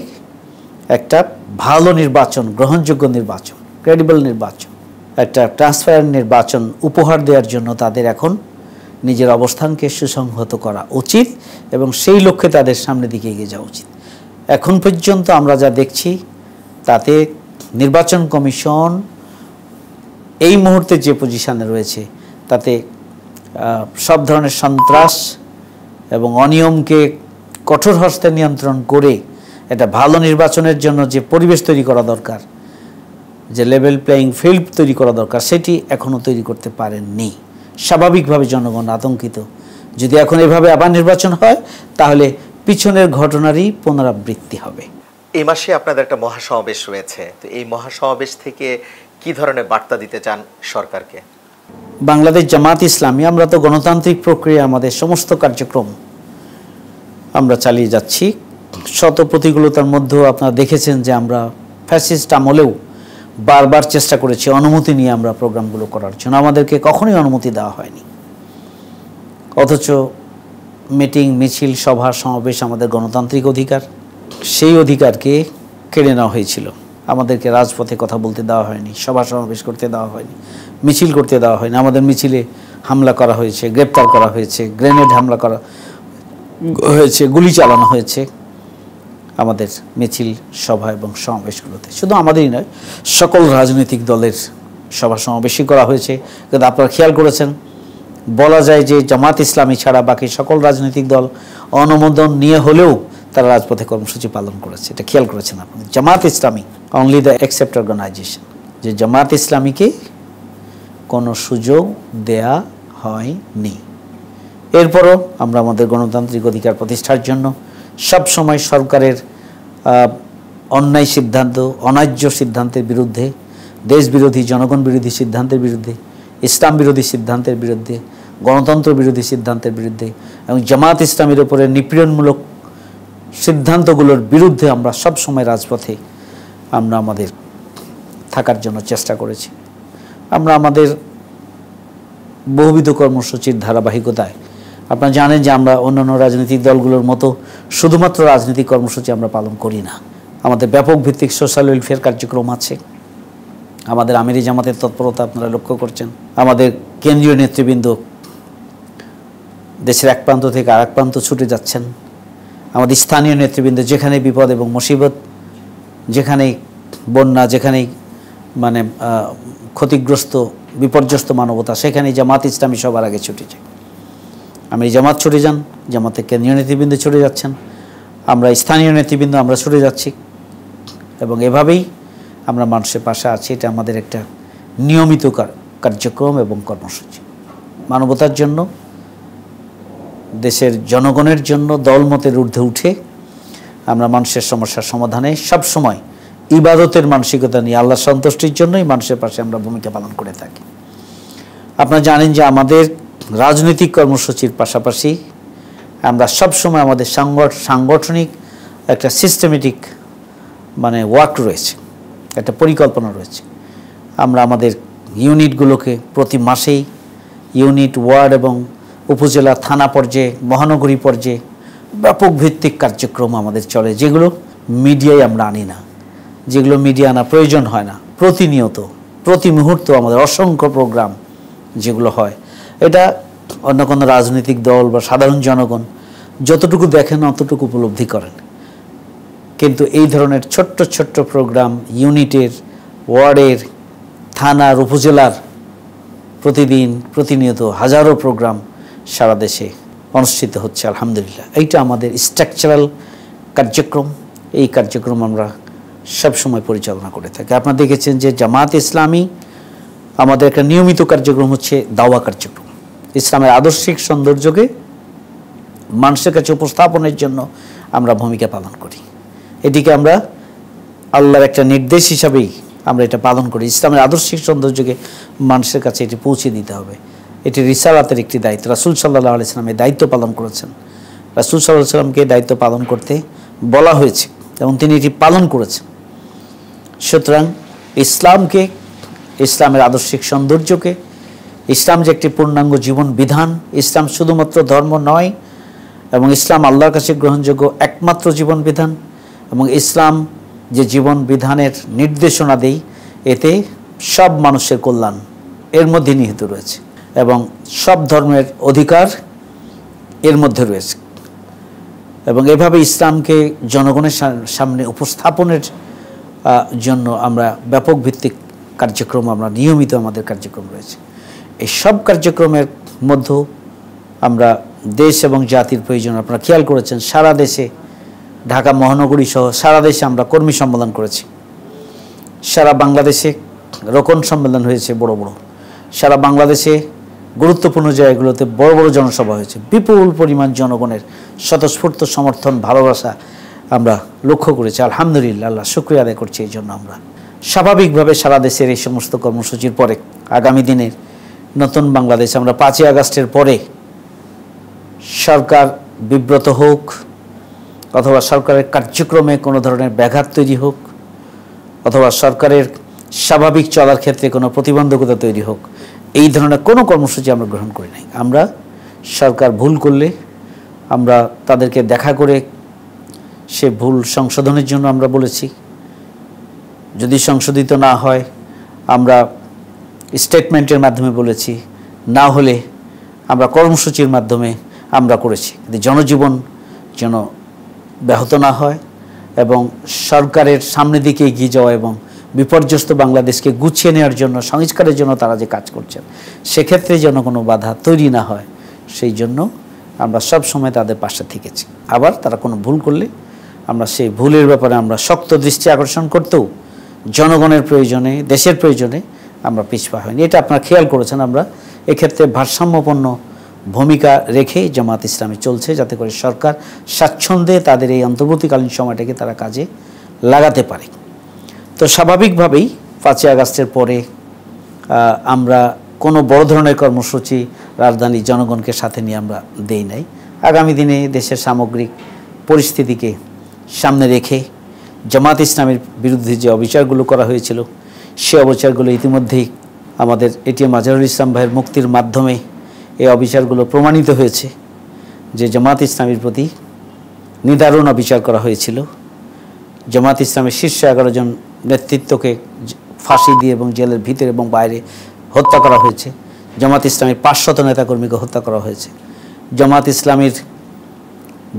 A: একটা ভালো নির্বাচন, গ্রহণযোগ্য নির্বাচন, ক্রেডিবল নির্বাচন, একটা ট্রান্সপারেন্ট নির্বাচন উপহার দেওয়ার জন্য তাদের এখন নিজের অবস্থানকে সুসংহত করা উচিত এবং সেই লক্ষ্যে তাদের সামনের দিকে এগিয়ে যাওয়া উচিত। এখন পর্যন্ত আমরা যা দেখছি তাতে নির্বাচন কমিশন এই মুহূর্তে যে পজিশনে রয়েছে তাতে সব ধরনের সন্ত্রাস এবং অনিয়মকে কঠোর হস্তে নিয়ন্ত্রণ করে একটা ভালো নির্বাচনের জন্য যে পরিবেশ তৈরি করা দরকার, যে লেভেল প্লেয়িং ফিল্ড তৈরি করা দরকার, সেটি এখনও তৈরি করতে পারেননি। স্বাভাবিকভাবে জনগণ আতঙ্কিত, যদি এখন এভাবে আবার নির্বাচন হয় তাহলে পিছনের ঘটনারই পুনরাবৃত্তি হবে।
B: এই মাসে আপনাদের একটা মহাসমাবেশ রয়েছে, তো এই মহাসমাবেশ থেকে কি ধরনের বার্তা দিতে চান সরকারকে?
A: বাংলাদেশ জামাত ইসলামী, আমরা তো গণতান্ত্রিক প্রক্রিয়া আমাদের সমস্ত কার্যক্রম আমরা চালিয়ে যাচ্ছি। শত প্রতিকূলতার মধ্যেও আপনারা দেখেছেন যে আমরা ফ্যাসিস্ট আমলেও বারবার চেষ্টা করেছি অনুমতি নিয়ে আমরা প্রোগ্রামগুলো করার জন্য, আমাদেরকে কখনোই অনুমতি দেওয়া হয়নি। অথচ মিটিং, মিছিল, সভা, সমাবেশ আমাদের গণতান্ত্রিক অধিকার, সেই অধিকারকে কেড়ে নেওয়া হয়েছিল। আমাদেরকে রাজপথে কথা বলতে দেওয়া হয়নি, সভা সমাবেশ করতে দেওয়া হয়নি, মিছিল করতে দেওয়া হয়নি। আমাদের মিছিলে হামলা করা হয়েছে, গ্রেপ্তার করা হয়েছে, গ্রেনেড হামলা করা হয়েছে, গুলি চালানো হয়েছে আমাদের মিছিল, সভা এবং সমাবেশগুলোতে। শুধু আমাদেরই নয়, সকল রাজনৈতিক দলের সভা সমাবেশই করা হয়েছে। কিন্তু আপনারা খেয়াল করেছেন, বলা যায় যে জামাত ইসলামী ছাড়া বাকি সকল রাজনৈতিক দল অনুমোদন নিয়ে হলেও তারা রাজপথে কর্মসূচি পালন করেছে। এটা খেয়াল করেছেন আপনি? Jamaat Islami only the accept organisation, যে জামাত ইসলামীকে কোনো সুযোগ দেয়া হয়নি। এরপরও আমরা আমাদের গণতান্ত্রিক অধিকার প্রতিষ্ঠার জন্য সব সময় সরকারের অন্যায় সিদ্ধান্ত, অন্যায্য সিদ্ধান্তের বিরুদ্ধে, দেশ বিরোধী, জনগণ বিরোধী সিদ্ধান্তের বিরুদ্ধে, ইসলাম বিরোধী সিদ্ধান্তের বিরুদ্ধে, গণতন্ত্র বিরোধী সিদ্ধান্তের বিরুদ্ধে এবং জামাত ইসলামীর উপরে নিপীড়নমূলক সিদ্ধান্তগুলোর বিরুদ্ধে আমরা সব সময় রাজপথে আমরা আমাদের থাকার জন্য চেষ্টা করেছি। আমরা আমাদের বহুবিধ কর্মসূচির ধারাবাহিকতায়, আপনারা জানেন যে আমরা অন্যান্য রাজনৈতিক দলগুলোর মতো শুধুমাত্র রাজনৈতিক কর্মসূচি আমরা পালন করি না। আমাদের ব্যাপক ভিত্তিক সোশ্যাল ওয়েলফেয়ার কার্যক্রম আছে, আমাদের আমিরি জামাতের তৎপরতা আপনারা লক্ষ্য করছেন, আমাদের কেন্দ্রীয় নেতৃবৃন্দ দেশের এক প্রান্ত থেকে আর এক প্রান্ত ছুটে যাচ্ছেন। আমাদের স্থানীয় নেতৃবৃন্দ যেখানে বিপদ এবং মুসিবত, যেখানেই বন্যা, যেখানেই মানে ক্ষতিগ্রস্ত বিপর্যস্ত মানবতা, সেখানেই জামাত ইসলামী সবার আগে ছুটে যায়। আমি জামাত ছুটে যান, জামাতের কেন্দ্রীয় নেতৃবৃন্দ ছুটে যাচ্ছেন, আমরা স্থানীয় নেতৃবৃন্দ আমরা ছুটে যাচ্ছি, এবং এভাবেই আমরা মানুষের পাশে আছি। এটা আমাদের একটা নিয়মিত কার্যক্রম এবং কর্মসূচি। মানবতার জন্য, দেশের জনগণের জন্য দলমতের ঊর্ধ্বে উঠে আমরা মানুষের সমস্যার সমাধানে সবসময় ইবাদতের মানসিকতা নিয়ে আল্লাহর সন্তুষ্টির জন্যই মানুষের পাশে আমরা ভূমিকা পালন করে থাকি। আপনারা জানেন যে আমাদের রাজনৈতিক কর্মসূচির পাশাপাশি আমরা সবসময় আমাদের সাংগঠনিক একটা সিস্টেমেটিক মানে ওয়ার্ক রয়েছে, একটা পরিকল্পনা রয়েছে। আমরা আমাদের ইউনিটগুলোকে প্রতি মাসেই ইউনিট, ওয়ার্ড এবং উপজেলা, থানা পর্যায়ে, মহানগরী পর্যায়ে ব্যাপক ভিত্তিক কার্যক্রম আমাদের চলে, যেগুলো মিডিয়ায় আমরা আনি না, যেগুলো মিডিয়া আনা প্রয়োজন হয় না। প্রতিনিয়ত প্রতি মুহূর্ত আমাদের অসংখ্য প্রোগ্রাম যেগুলো হয়, এটা অন্য কোনো রাজনৈতিক দল বা সাধারণ জনগণ যতটুকু দেখেন অতটুকু উপলব্ধি করেন। কিন্তু এই ধরনের ছোট্ট ছোট্ট প্রোগ্রাম ইউনিটের, ওয়ার্ডের, থানার, উপজেলার প্রতিনিয়ত হাজারো প্রোগ্রাম সারা দেশে অনুষ্ঠিত হচ্ছে আলহামদুলিল্লাহ। এইটা আমাদের স্ট্রাকচারাল কার্যক্রম। এই কার্যক্রম আমরা সবসময় পরিচালনা করে থাকি। আপনারা দেখেছেন যে জামাত ইসলামী আমাদের একটা নিয়মিত কার্যক্রম হচ্ছে দাওয়া কার্যক্রম। ইসলামের আদর্শিক সৌন্দর্যকে মানুষের কাছে উপস্থাপনের জন্য আমরা ভূমিকা পালন করি। এটিকে আমরা আল্লাহর একটা নির্দেশ হিসাবেই আমরা এটা পালন করি। ইসলামের আদর্শিক সৌন্দর্যকে মানুষের কাছে এটি পৌঁছে দিতে হবে। এটি রিসালাতের একটি দায়িত্ব। রাসূল সাল্লাল্লাহু আলাইহি সাল্লাম এই দায়িত্ব পালন করেছেন। রাসূল সাল্লাল্লাহু আলাইহি সাল্লামকে দায়িত্ব পালন করতে বলা হয়েছে এবং তিনি এটি পালন করেছেন। সুতরাং ইসলামকে, ইসলামের আদর্শিক সৌন্দর্যকে, ইসলাম যে একটি পূর্ণাঙ্গ জীবন বিধান, ইসলাম শুধুমাত্র ধর্ম নয় এবং ইসলাম আল্লাহর কাছে গ্রহণযোগ্য একমাত্র জীবন বিধান, এবং ইসলাম যে জীবন বিধানের নির্দেশনা দেয় এতে সব মানুষের কল্যাণ এর মধ্যে নিহিত রয়েছে এবং সব ধর্মের অধিকার এর মধ্যে রয়েছে। এবং এভাবে ইসলামকে জনগণের সামনে উপস্থাপনের জন্য আমরা ব্যাপক ভিত্তিক কার্যক্রম, আমরা নিয়মিত আমাদের কার্যক্রম রয়েছে। এই সব কার্যক্রমের মধ্যেও আমরা দেশ এবং জাতির প্রয়োজন, আপনারা খেয়াল করেছেন সারা দেশে, ঢাকা মহানগরী সহ সারা দেশে আমরা কর্মী সম্মেলন করেছি। সারা বাংলাদেশে রোকন সম্মেলন হয়েছে বড় বড়, সারা বাংলাদেশে গুরুত্বপূর্ণ জায়গাগুলোতে বড় বড় জনসভা হয়েছে। বিপুল পরিমাণ জনগণের স্বতঃস্ফূর্ত সমর্থন, ভালোবাসা আমরা লক্ষ্য করেছি। আলহামদুলিল্লাহ, আল্লাহ শুকরিয়া আদায় করছি। এই জন্য আমরা স্বাভাবিকভাবে সারা দেশের এই সমস্ত কর্মসূচির পরে আগামী দিনের নতুন বাংলাদেশ, আমরা 5ই আগস্টের পরে সরকার বিব্রত হোক অথবা সরকারের কার্যক্রমে কোনো ধরনের ব্যাঘাত তৈরি হোক অথবা সরকারের স্বাভাবিক চলার ক্ষেত্রে কোনো প্রতিবন্ধকতা তৈরি হোক, এই ধরনের কোনো কর্মসূচি আমরা গ্রহণ করি নাই। আমরা সরকার ভুল করলে আমরা তাদেরকে দেখা করে সে ভুল সংশোধনের জন্য আমরা বলেছি। যদি সংশোধিত না হয় আমরা স্টেটমেন্টের মাধ্যমে বলেছি, না হলে আমরা কর্মসূচির মাধ্যমে আমরা করেছি। কিন্তু জনজীবন যেন ব্যাহত না হয় এবং সরকারের সামনের দিকে এগিয়ে যাওয়া এবং বিপর্যস্ত বাংলাদেশকে গুছিয়ে নেওয়ার জন্য, সংস্কারের জন্য তারা যে কাজ করছেন সেক্ষেত্রে যেন কোনো বাধা তৈরি না হয়, সেই জন্য আমরা সব সময় তাদের পাশে থেকেছি। আবার তারা কোনো ভুল করলে আমরা সেই ভুলের ব্যাপারে আমরা শক্ত দৃষ্টি আকর্ষণ করতেও জনগণের প্রয়োজনে, দেশের প্রয়োজনে আমরা পিছপা হইনি। এটা আপনারা খেয়াল করেছেন। আমরা এক্ষেত্রে ভারসাম্যপূর্ণ ভূমিকা রেখে জামাত ইসলামী চলছে, যাতে করে সরকার স্বাচ্ছন্দ্যে তাদের এই অন্তর্বর্তীকালীন সময়টাকে তারা কাজে লাগাতে পারে। তো স্বাভাবিকভাবেই 5ই আগস্টের পরে আমরা কোনো বড় ধরনের কর্মসূচি রাজধানীর জনগণকে সাথে নিয়ে আমরা দেই নাই। আগামী দিনে দেশের সামগ্রিক পরিস্থিতিকে সামনে রেখে জামাত ইসলামের বিরুদ্ধে যে অবিচারগুলো করা হয়েছিল সে অবিচারগুলো ইতিমধ্যেই আমাদের এটিএম আজহারুল ইসলাম ভাইয়ের মুক্তির মাধ্যমে এই অবিচারগুলো প্রমাণিত হয়েছে যে জামাত ইসলামের প্রতি নিদারুণ অবিচার করা হয়েছিল। জামাত ইসলামের শীর্ষ 11 জন নেতৃত্বকে ফাঁসি দিয়ে এবং জেলের ভিতরে এবং বাইরে হত্যা করা হয়েছে। জামাত ইসলামের 500 নেতাকর্মীকে হত্যা করা হয়েছে জামাত ইসলামীর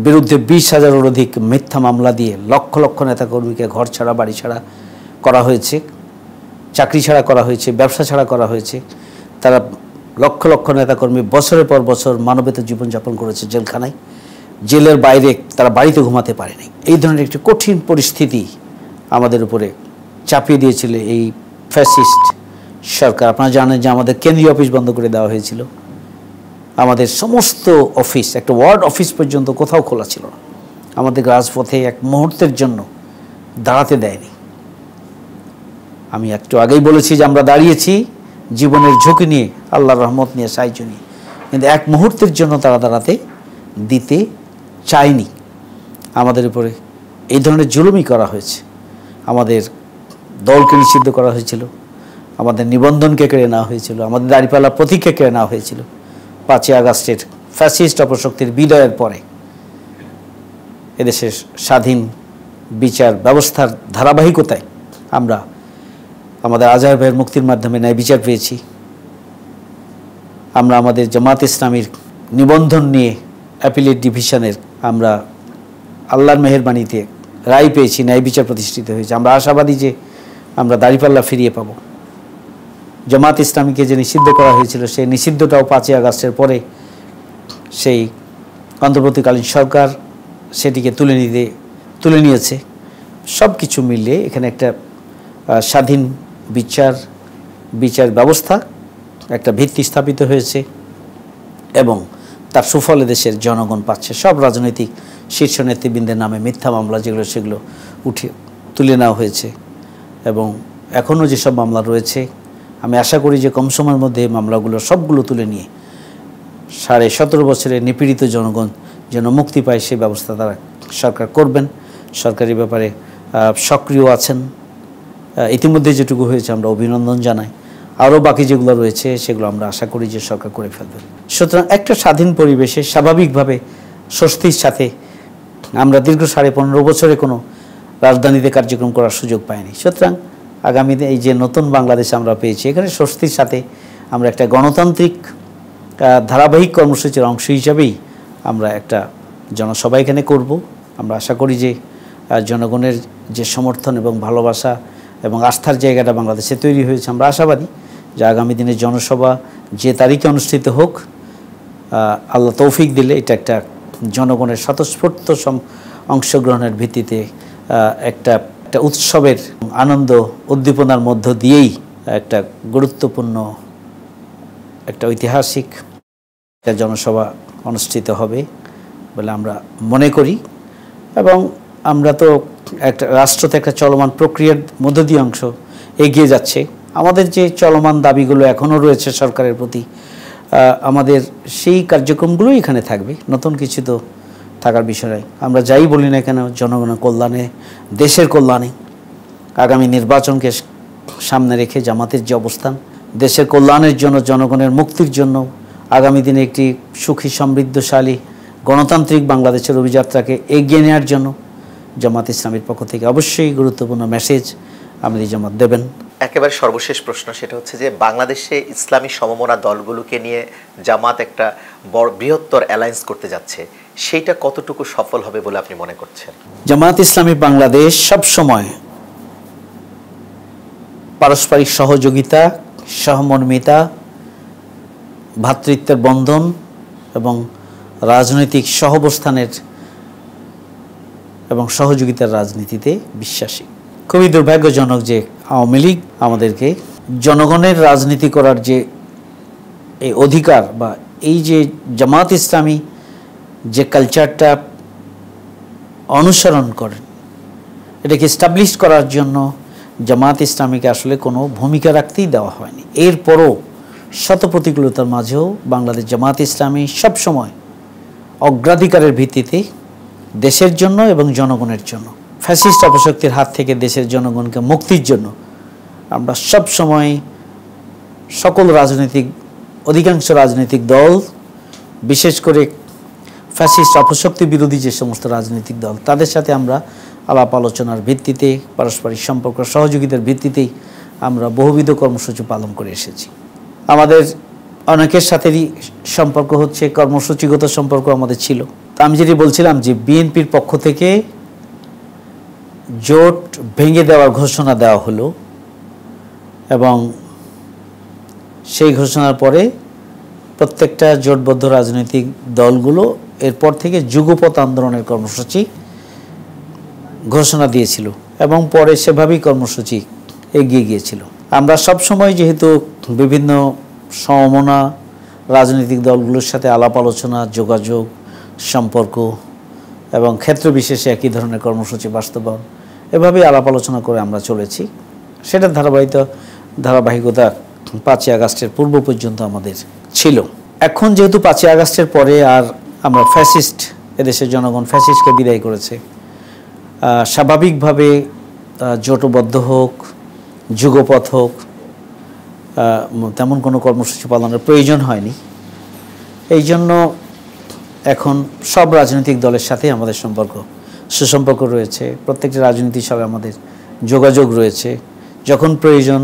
A: বিরুদ্ধে 20,000-এর অধিক মিথ্যা মামলা দিয়ে লক্ষ লক্ষ নেতাকর্মীকে ঘর ছাড়া, বাড়ি ছাড়া করা হয়েছে, চাকরি ছাড়া করা হয়েছে, ব্যবসা ছাড়া করা হয়েছে। তারা লক্ষ লক্ষ নেতাকর্মী বছরের পর বছর মানবেতর জীবনযাপন করেছে জেলখানায়। জেলের বাইরে তারা বাড়িতে ঘুমাতে পারেনি। এই ধরনের একটি কঠিন পরিস্থিতি আমাদের উপরে চাপিয়ে দিয়েছিল এই ফ্যাসিস্ট সরকার। আপনারা জানেন যে আমাদের কেন্দ্রীয় অফিস বন্ধ করে দেওয়া হয়েছিল, আমাদের সমস্ত অফিস, একটা ওয়ার্ড অফিস পর্যন্ত কোথাও খোলা ছিল না, আমাদের রাজপথে এক মুহূর্তের জন্য দাঁড়াতে দেয়নি। আমি একটু আগেই বলেছি যে আমরা দাঁড়িয়েছি জীবনের ঝুঁকি নিয়ে, আল্লাহর রহমত নিয়ে, সাহায্য নিয়ে, কিন্তু এক মুহূর্তের জন্য তারা দাঁড়াতে দিতে চায়নি। আমাদের উপরে এই ধরনের জুলুমই করা হয়েছে। আমাদের দলকে নিষিদ্ধ করা হয়েছিল, আমাদের নিবন্ধনকে কেড়ে নেওয়া হয়েছিল, আমাদের দাঁড়িপাল্লা প্রতীককে কেড়ে নেওয়া হয়েছিল। 5ই আগস্টের ফ্যাসিস্ট অপশক্তির বিদায়ের পরে এদেশের স্বাধীন বিচার ব্যবস্থার ধারাবাহিকতায় আমরা আমাদের আজহার ভাইয়ের মুক্তির মাধ্যমে ন্যায় বিচার পেয়েছি। আমরা আমাদের জামাত ইসলামীর নিবন্ধন নিয়ে অ্যাপিলেট ডিভিশনের আমরা আল্লাহর মেহেরবানিতে রায় পেয়েছি, ন্যায় বিচার প্রতিষ্ঠিত হয়েছে। আমরা আশাবাদী যে আমরা দাঁড়িপাল্লা ফিরিয়ে পাব। জামাত ইসলামীকে যে নিষিদ্ধ করা হয়েছিল সেই নিষিদ্ধটাও 5ই আগস্টের পরে সেই অন্তর্বর্তীকালীন সরকার সেটিকে তুলে নিয়েছে। সব কিছু মিলিয়ে এখানে একটা স্বাধীন বিচার ব্যবস্থা একটা ভিত্তি স্থাপিত হয়েছে এবং তার সুফলে দেশের জনগণ পাচ্ছে। সব রাজনৈতিক শীর্ষ নেতৃবৃন্দের নামে মিথ্যা মামলা যেগুলো সেগুলো তুলে নেওয়া হয়েছে এবং এখনও যেসব মামলা রয়েছে আমি আশা করি যে কম সময়ের মধ্যে মামলাগুলো সবগুলো তুলে নিয়ে 17.5 বছরের নিপীড়িত জনগণ যেন মুক্তি পায় সেই ব্যবস্থা তারা সরকার করবেন। সরকারি ব্যাপারে সক্রিয় আছেন। ইতিমধ্যে যেটুকু হয়েছে আমরা অভিনন্দন জানাই। আরও বাকি যেগুলো রয়েছে সেগুলো আমরা আশা করি যে সরকার করে ফেলবেন। সুতরাং একটা স্বাধীন পরিবেশে স্বাভাবিকভাবে স্বস্তির সাথে আমরা দীর্ঘ 15.5 বছরে কোনো রাজধানীতে কার্যক্রম করার সুযোগ পাইনি। সুতরাং আগামী এই যে নতুন বাংলাদেশ আমরা পেয়েছি, এখানে স্বস্তির সাথে আমরা একটা গণতান্ত্রিক ধারাবাহিক কর্মসূচির অংশ হিসাবেই আমরা একটা জনসভা এখানে করব। আমরা আশা করি যে জনগণের যে সমর্থন এবং ভালোবাসা এবং আস্থার জায়গাটা বাংলাদেশে তৈরি হয়েছে, আমরা আশাবাদী যে আগামী দিনে জনসভা যে তারিখে অনুষ্ঠিত হোক, আল্লাহ তৌফিক দিলে এটা একটা জনগণের স্বতঃস্ফূর্ত অংশগ্রহণের ভিত্তিতে একটা উৎসবের আনন্দ উদ্দীপনার মধ্য দিয়েই একটা গুরুত্বপূর্ণ একটা ঐতিহাসিক একটা জনসভা অনুষ্ঠিত হবে বলে আমরা মনে করি। এবং আমরা তো একটা রাষ্ট্রতে একটা চলমান প্রক্রিয়ার মধ্য দিয়ে অংশ এগিয়ে যাচ্ছে। আমাদের যে চলমান দাবিগুলো এখনও রয়েছে সরকারের প্রতি, আমাদের সেই কার্যক্রমগুলোই এখানে থাকবে, নতুন কিছু তো থাকার বিষয় নয়। আমরা যাই বলি না কেন জনগণের কল্যাণে, দেশের কল্যাণে, আগামী নির্বাচনকে সামনে রেখে জামাতের যে অবস্থান, দেশের কল্যাণের জন্য, জনগণের মুক্তির জন্য, আগামী দিনে একটি সুখী সমৃদ্ধশালী গণতান্ত্রিক বাংলাদেশের অভিযাত্রাকে এগিয়ে নেওয়ার জন্য জামাত ইসলামীর পক্ষ থেকে অবশ্যই গুরুত্বপূর্ণ মেসেজ আমাদের জামাত দেবেন।
B: একেবারে সর্বশেষ প্রশ্ন, সেটা হচ্ছে যে বাংলাদেশে ইসলামী সমমনা দলগুলোকে নিয়ে জামাত একটা বৃহত্তর অ্যালায়েন্স করতে যাচ্ছে, সেইটা কতটুকু সফল হবে বলে আপনি মনে করছেন?
A: জামাত ইসলামী বাংলাদেশ সবসময় পারস্পরিক সহযোগিতা, সহমর্মিতা, ভ্রাতৃত্বের বন্ধন এবং রাজনৈতিক সহাবস্থানের এবং সহযোগিতার রাজনীতিতে বিশ্বাসী। খুবই দুর্ভাগ্যজনক যে আওয়ামী লীগ আমাদেরকে জনগণের রাজনীতি করার যে এই অধিকার বা এই যে জামাত ইসলামী যে কালচারটা অনুসরণ করেন, এটাকে এস্টাবলিশ করার জন্য জামাত ইসলামীকে আসলে কোনো ভূমিকা রাখতেই দেওয়া হয়নি। এরপরও শত প্রতিকূলতার মাঝেও বাংলাদেশ জামাত ইসলামী সবসময় অগ্রাধিকারের ভিত্তিতে দেশের জন্য এবং জনগণের জন্য, ফ্যাসিস্ট অপশক্তির হাত থেকে দেশের জনগণকে মুক্তির জন্য আমরা সব সময় সকল অধিকাংশ রাজনৈতিক দল, বিশেষ করে ফ্যাসিস্ট অপশক্তি বিরোধী যে সমস্ত রাজনৈতিক দল, তাদের সাথে আমরা আলাপ আলোচনার ভিত্তিতে, পারস্পরিক সম্পর্ক সহযোগিতার ভিত্তিতেই আমরা বহুবিধ কর্মসূচি পালন করে এসেছি। আমাদের অনেকের সাথেই সম্পর্ক হচ্ছে, কর্মসূচিগত সম্পর্ক আমাদের ছিল। তো আমি যেটি বলছিলাম যে বিএনপির পক্ষ থেকে জোট ভেঙে দেওয়ার ঘোষণা দেওয়া হলো এবং সেই ঘোষণার পরে প্রত্যেকটা জোটবদ্ধ রাজনৈতিক দলগুলো এরপর থেকে যুগপৎ আন্দোলনের কর্মসূচি ঘোষণা দিয়েছিল এবং পরে সেভাবেই কর্মসূচি এগিয়ে গিয়েছিল। আমরা সবসময় যেহেতু বিভিন্ন সমমনা রাজনৈতিক দলগুলোর সাথে আলাপ আলোচনা, যোগাযোগ, সম্পর্ক এবং ক্ষেত্র বিশেষে একই ধরনের কর্মসূচি বাস্তবায়ন, এভাবেই আলাপ আলোচনা করে আমরা চলেছি। সেটার ধারাবাহিকতা 5ই আগস্টের পূর্ব পর্যন্ত আমাদের ছিল। এখন যেহেতু 5ই আগস্টের পরে আর আমরা ফ্যাসিস্ট, এদেশের জনগণ ফ্যাসিস্টকে বিদায় করেছে, স্বাভাবিকভাবে জোটবদ্ধ হোক, যুগপথ হোক, তেমন কোনো কর্মসূচি পালনের প্রয়োজন হয়নি। এই জন্য এখন সব রাজনৈতিক দলের সাথে আমাদের সুসম্পর্ক রয়েছে। প্রত্যেকটি রাজনীতির সঙ্গে আমাদের যোগাযোগ রয়েছে। যখন প্রয়োজন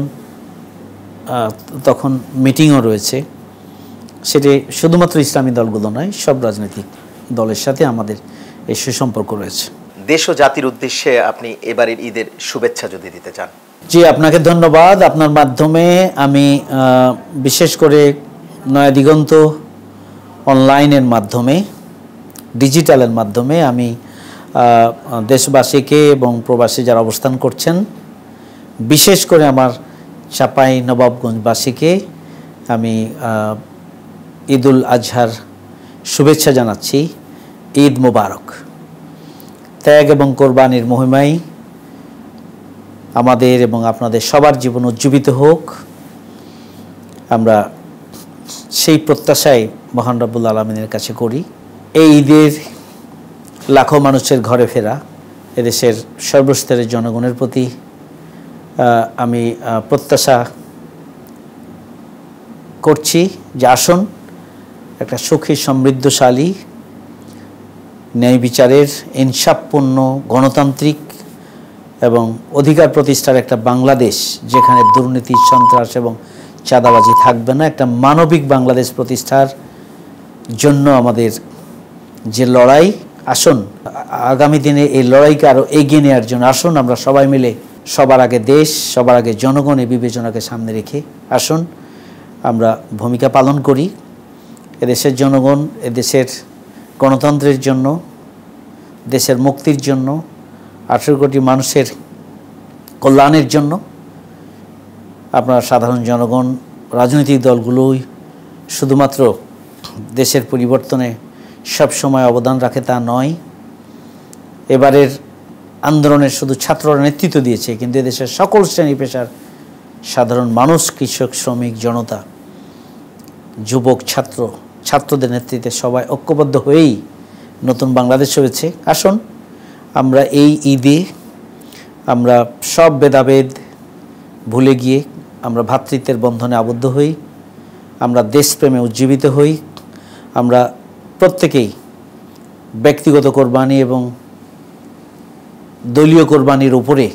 A: তখন মিটিংও রয়েছে। সেটি শুধুমাত্র ইসলামী দলগুলো নয়, সব রাজনৈতিক দলের সাথে আমাদের এই সুসম্পর্ক রয়েছে।
B: দেশ ও জাতির উদ্দেশ্যে আপনি এবারের ঈদের শুভেচ্ছা যদি দিতে চান।
A: জি, আপনাকে ধন্যবাদ। আপনার মাধ্যমে আমি বিশেষ করে নয়া দিগন্ত অনলাইনের মাধ্যমে, ডিজিটালের মাধ্যমে আমি দেশবাসীকে এবং প্রবাসী যারা অবস্থান করছেন, বিশেষ করে আমার চাঁপাই নবাবগঞ্জবাসীকে আমি ঈদুল আজহার শুভেচ্ছা জানাচ্ছি। ঈদ মোবারক। ত্যাগ এবং কোরবানির মহিমায় আমাদের এবং আপনাদের সবার জীবন উজ্জীবিত হোক, আমরা সেই প্রত্যাশাই মহান রব্বুল আলামিনের কাছে করি। এই ঈদের লাখো মানুষের ঘরে ফেরা, এদেশের সর্বস্তরের জনগণের প্রতি আমি প্রত্যাশা করছি যে আসুন একটা সুখী, সমৃদ্ধশালী, ন্যায় বিচারের, ইনসাফপূর্ণ, গণতান্ত্রিক এবং অধিকার প্রতিষ্ঠার একটা বাংলাদেশ, যেখানে দুর্নীতি, সন্ত্রাস এবং চাঁদাবাজি থাকবে না, একটা মানবিক বাংলাদেশ প্রতিষ্ঠার জন্য আমাদের যে লড়াই, আসুন আগামী দিনে এই লড়াইকে আরও এগিয়ে নেওয়ার জন্য আসুন আমরা সবাই মিলে সবার আগে দেশ, সবার আগে জনগণ, এই বিবেচনাকে সামনে রেখে আসুন আমরা ভূমিকা পালন করি। এদেশের জনগণ, এদেশের গণতন্ত্রের জন্য, দেশের মুক্তির জন্য, 18 কোটি মানুষের কল্যাণের জন্য আপনারা সাধারণ জনগণ, রাজনৈতিক দলগুলোই শুধুমাত্র দেশের পরিবর্তনে সবসময় অবদান রাখে তা নয়। এবারের আন্দোলনের শুধু ছাত্ররা নেতৃত্ব দিয়েছে, কিন্তু এদেশের সকল শ্রেণী পেশার সাধারণ মানুষ, কৃষক, শ্রমিক, জনতা, যুবক, ছাত্রদের নেতৃত্বে সবাই ঐক্যবদ্ধ হয়েই নতুন বাংলাদেশ হয়েছে। আসুন আমরা এই ঈদে আমরা সব ভেদাভেদ ভুলে গিয়ে আমরা ভ্রাতৃত্বের বন্ধনে আবদ্ধ হই, আমরা দেশপ্রেমে উজ্জীবিত হই, আমরা প্রত্যেকেই ব্যক্তিগত কোরবানি এবং দলীয় কোরবানির উপরে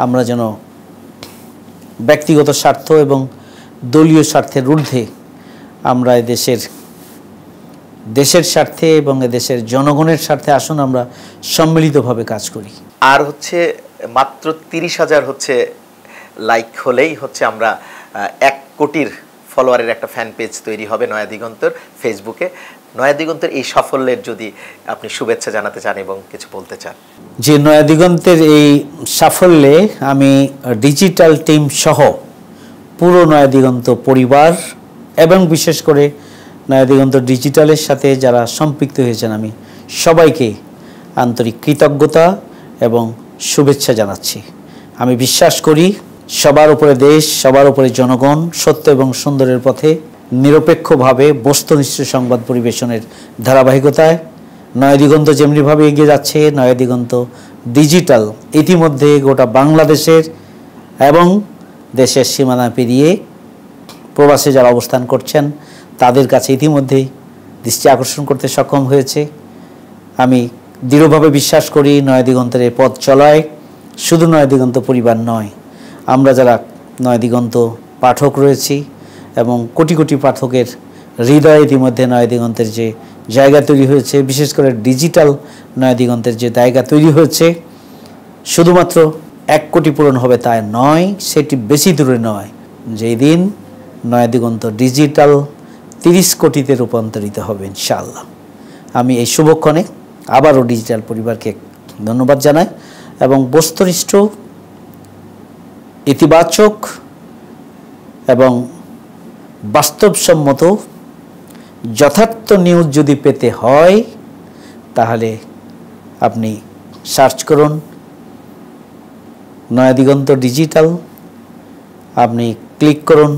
A: আমরা যেন ব্যক্তিগত স্বার্থ এবং দলীয় স্বার্থের ঊর্ধ্বে আমরা দেশের স্বার্থে এবং দেশের জনগণের স্বার্থে আসুন আমরা সম্মিলিতভাবে কাজ করি।
B: আর হচ্ছে মাত্র 30,000 হচ্ছে লাইক হলেই হচ্ছে আমরা 1 কোটির ফলোয়ারের একটা ফ্যান পেজ তৈরি হবে নয়া দিগন্তর ফেসবুকে। নয়া দিগন্তের এই সাফল্যের যদি আপনি শুভেচ্ছা জানাতে চান এবং কিছু বলতে চান।
A: যে নয়া দিগন্তের এই সাফল্যে আমি ডিজিটাল টিম সহ পুরো নয়া দিগন্ত পরিবার এবং বিশেষ করে নয়া দিগন্ত ডিজিটালের সাথে যারা সম্পৃক্ত হয়েছেন, আমি সবাইকে আন্তরিক কৃতজ্ঞতা এবং শুভেচ্ছা জানাচ্ছি। আমি বিশ্বাস করি সবার উপরে দেশ, সবার উপরে জনগণ, সত্য এবং সুন্দরের পথে নিরপেক্ষভাবে বস্তুনিষ্ঠ সংবাদ পরিবেশনের ধারাবাহিকতায় নয়া দিগন্ত যেমনিভাবে এগিয়ে যাচ্ছে, নয়া দিগন্ত ডিজিটাল ইতিমধ্যে গোটা বাংলাদেশের এবং দেশের সীমানা পেরিয়ে প্রবাসে যারা অবস্থান করছেন তাদের কাছে ইতিমধ্যেই দৃষ্টি আকর্ষণ করতে সক্ষম হয়েছে। আমি দৃঢ়ভাবে বিশ্বাস করি নয়া দিগন্তের এই পথ চলায় শুধু নয়া দিগন্ত পরিবার নয়, আমরা যারা নয়া দিগন্ত পাঠক রয়েছি এবং কোটি কোটি পাঠকের হৃদয়ে ইতিমধ্যে নয়াদিগন্তের যে জায়গা তৈরি হয়েছে, বিশেষ করে ডিজিটাল নয়াদিগন্তের যে জায়গা তৈরি হয়েছে, শুধুমাত্র 1 কোটি পূরণ হবে তা নয়, সেটি বেশি দূরে নয়। যেই দিন নয়াদিগন্ত ডিজিটাল 30 কোটিতে রূপান্তরিত হবে ইনশাআল্লাহ। আমি এই শুভক্ষণে আবারও ডিজিটাল পরিবারকে ধন্যবাদ জানাই এবং বস্তুনিষ্ঠ, ইতিবাচক এবং বাস্তবসম্মত যথার্থ নিউজ যদি পেতে হয় তাহলে আপনি সার্চ করুন নয়াদিগন্ত ডিজিটাল, আপনি ক্লিক করুন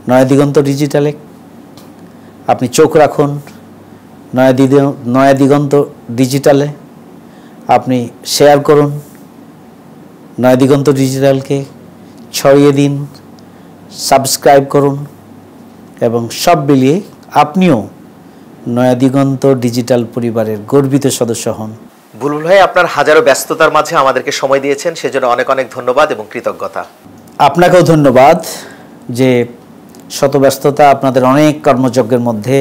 A: নয়াদিগন্ত ডিজিটালে, আপনি চোখ রাখুন নয়াদিগন্ত ডিজিটালে, আপনি শেয়ার করুন নয়াদিগন্ত ডিজিটালকে, ছড়িয়ে দিন, সাবস্ক্রাইব করুন এবং সব মিলিয়ে আপনিও নয়াদিগন্ত ডিজিটাল পরিবারের গর্বিত সদস্য হন।
B: বুলবুল ভাই, আপনার হাজারো ব্যস্ততার মাঝে আমাদেরকে সময় দিয়েছেন, সেজন্য অনেক অনেক ধন্যবাদ এবং কৃতজ্ঞতা।
A: আপনাকেও ধন্যবাদ যে শত ব্যস্ততা, আপনাদের অনেক কর্মযজ্ঞের মধ্যে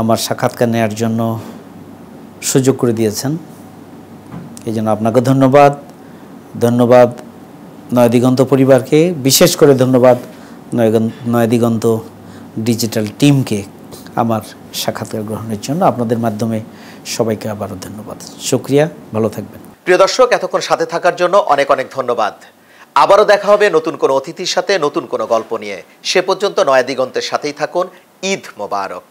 A: আমার সাক্ষাৎকার নেওয়ার জন্য সুযোগ করে দিয়েছেন। এই জন্য আপনাকে ধন্যবাদ। ধন্যবাদ নয়াদিগন্ত পরিবারকে, বিশেষ করে ধন্যবাদ নয়াদিগন্ত ডিজিটাল টিমকে আমার সাক্ষাৎকার গ্রহণের জন্য। আপনাদের মাধ্যমে সবাইকে আবারও ধন্যবাদ, শুকরিয়া, ভালো থাকবেন।
B: প্রিয় দর্শক, এতক্ষণ সাথে থাকার জন্য অনেক অনেক ধন্যবাদ। আবারও দেখা হবে নতুন কোনো অতিথির সাথে, নতুন কোনো গল্প নিয়ে। সে পর্যন্ত নয়াদিগন্তের সাথেই থাকুন। ঈদ মোবারক।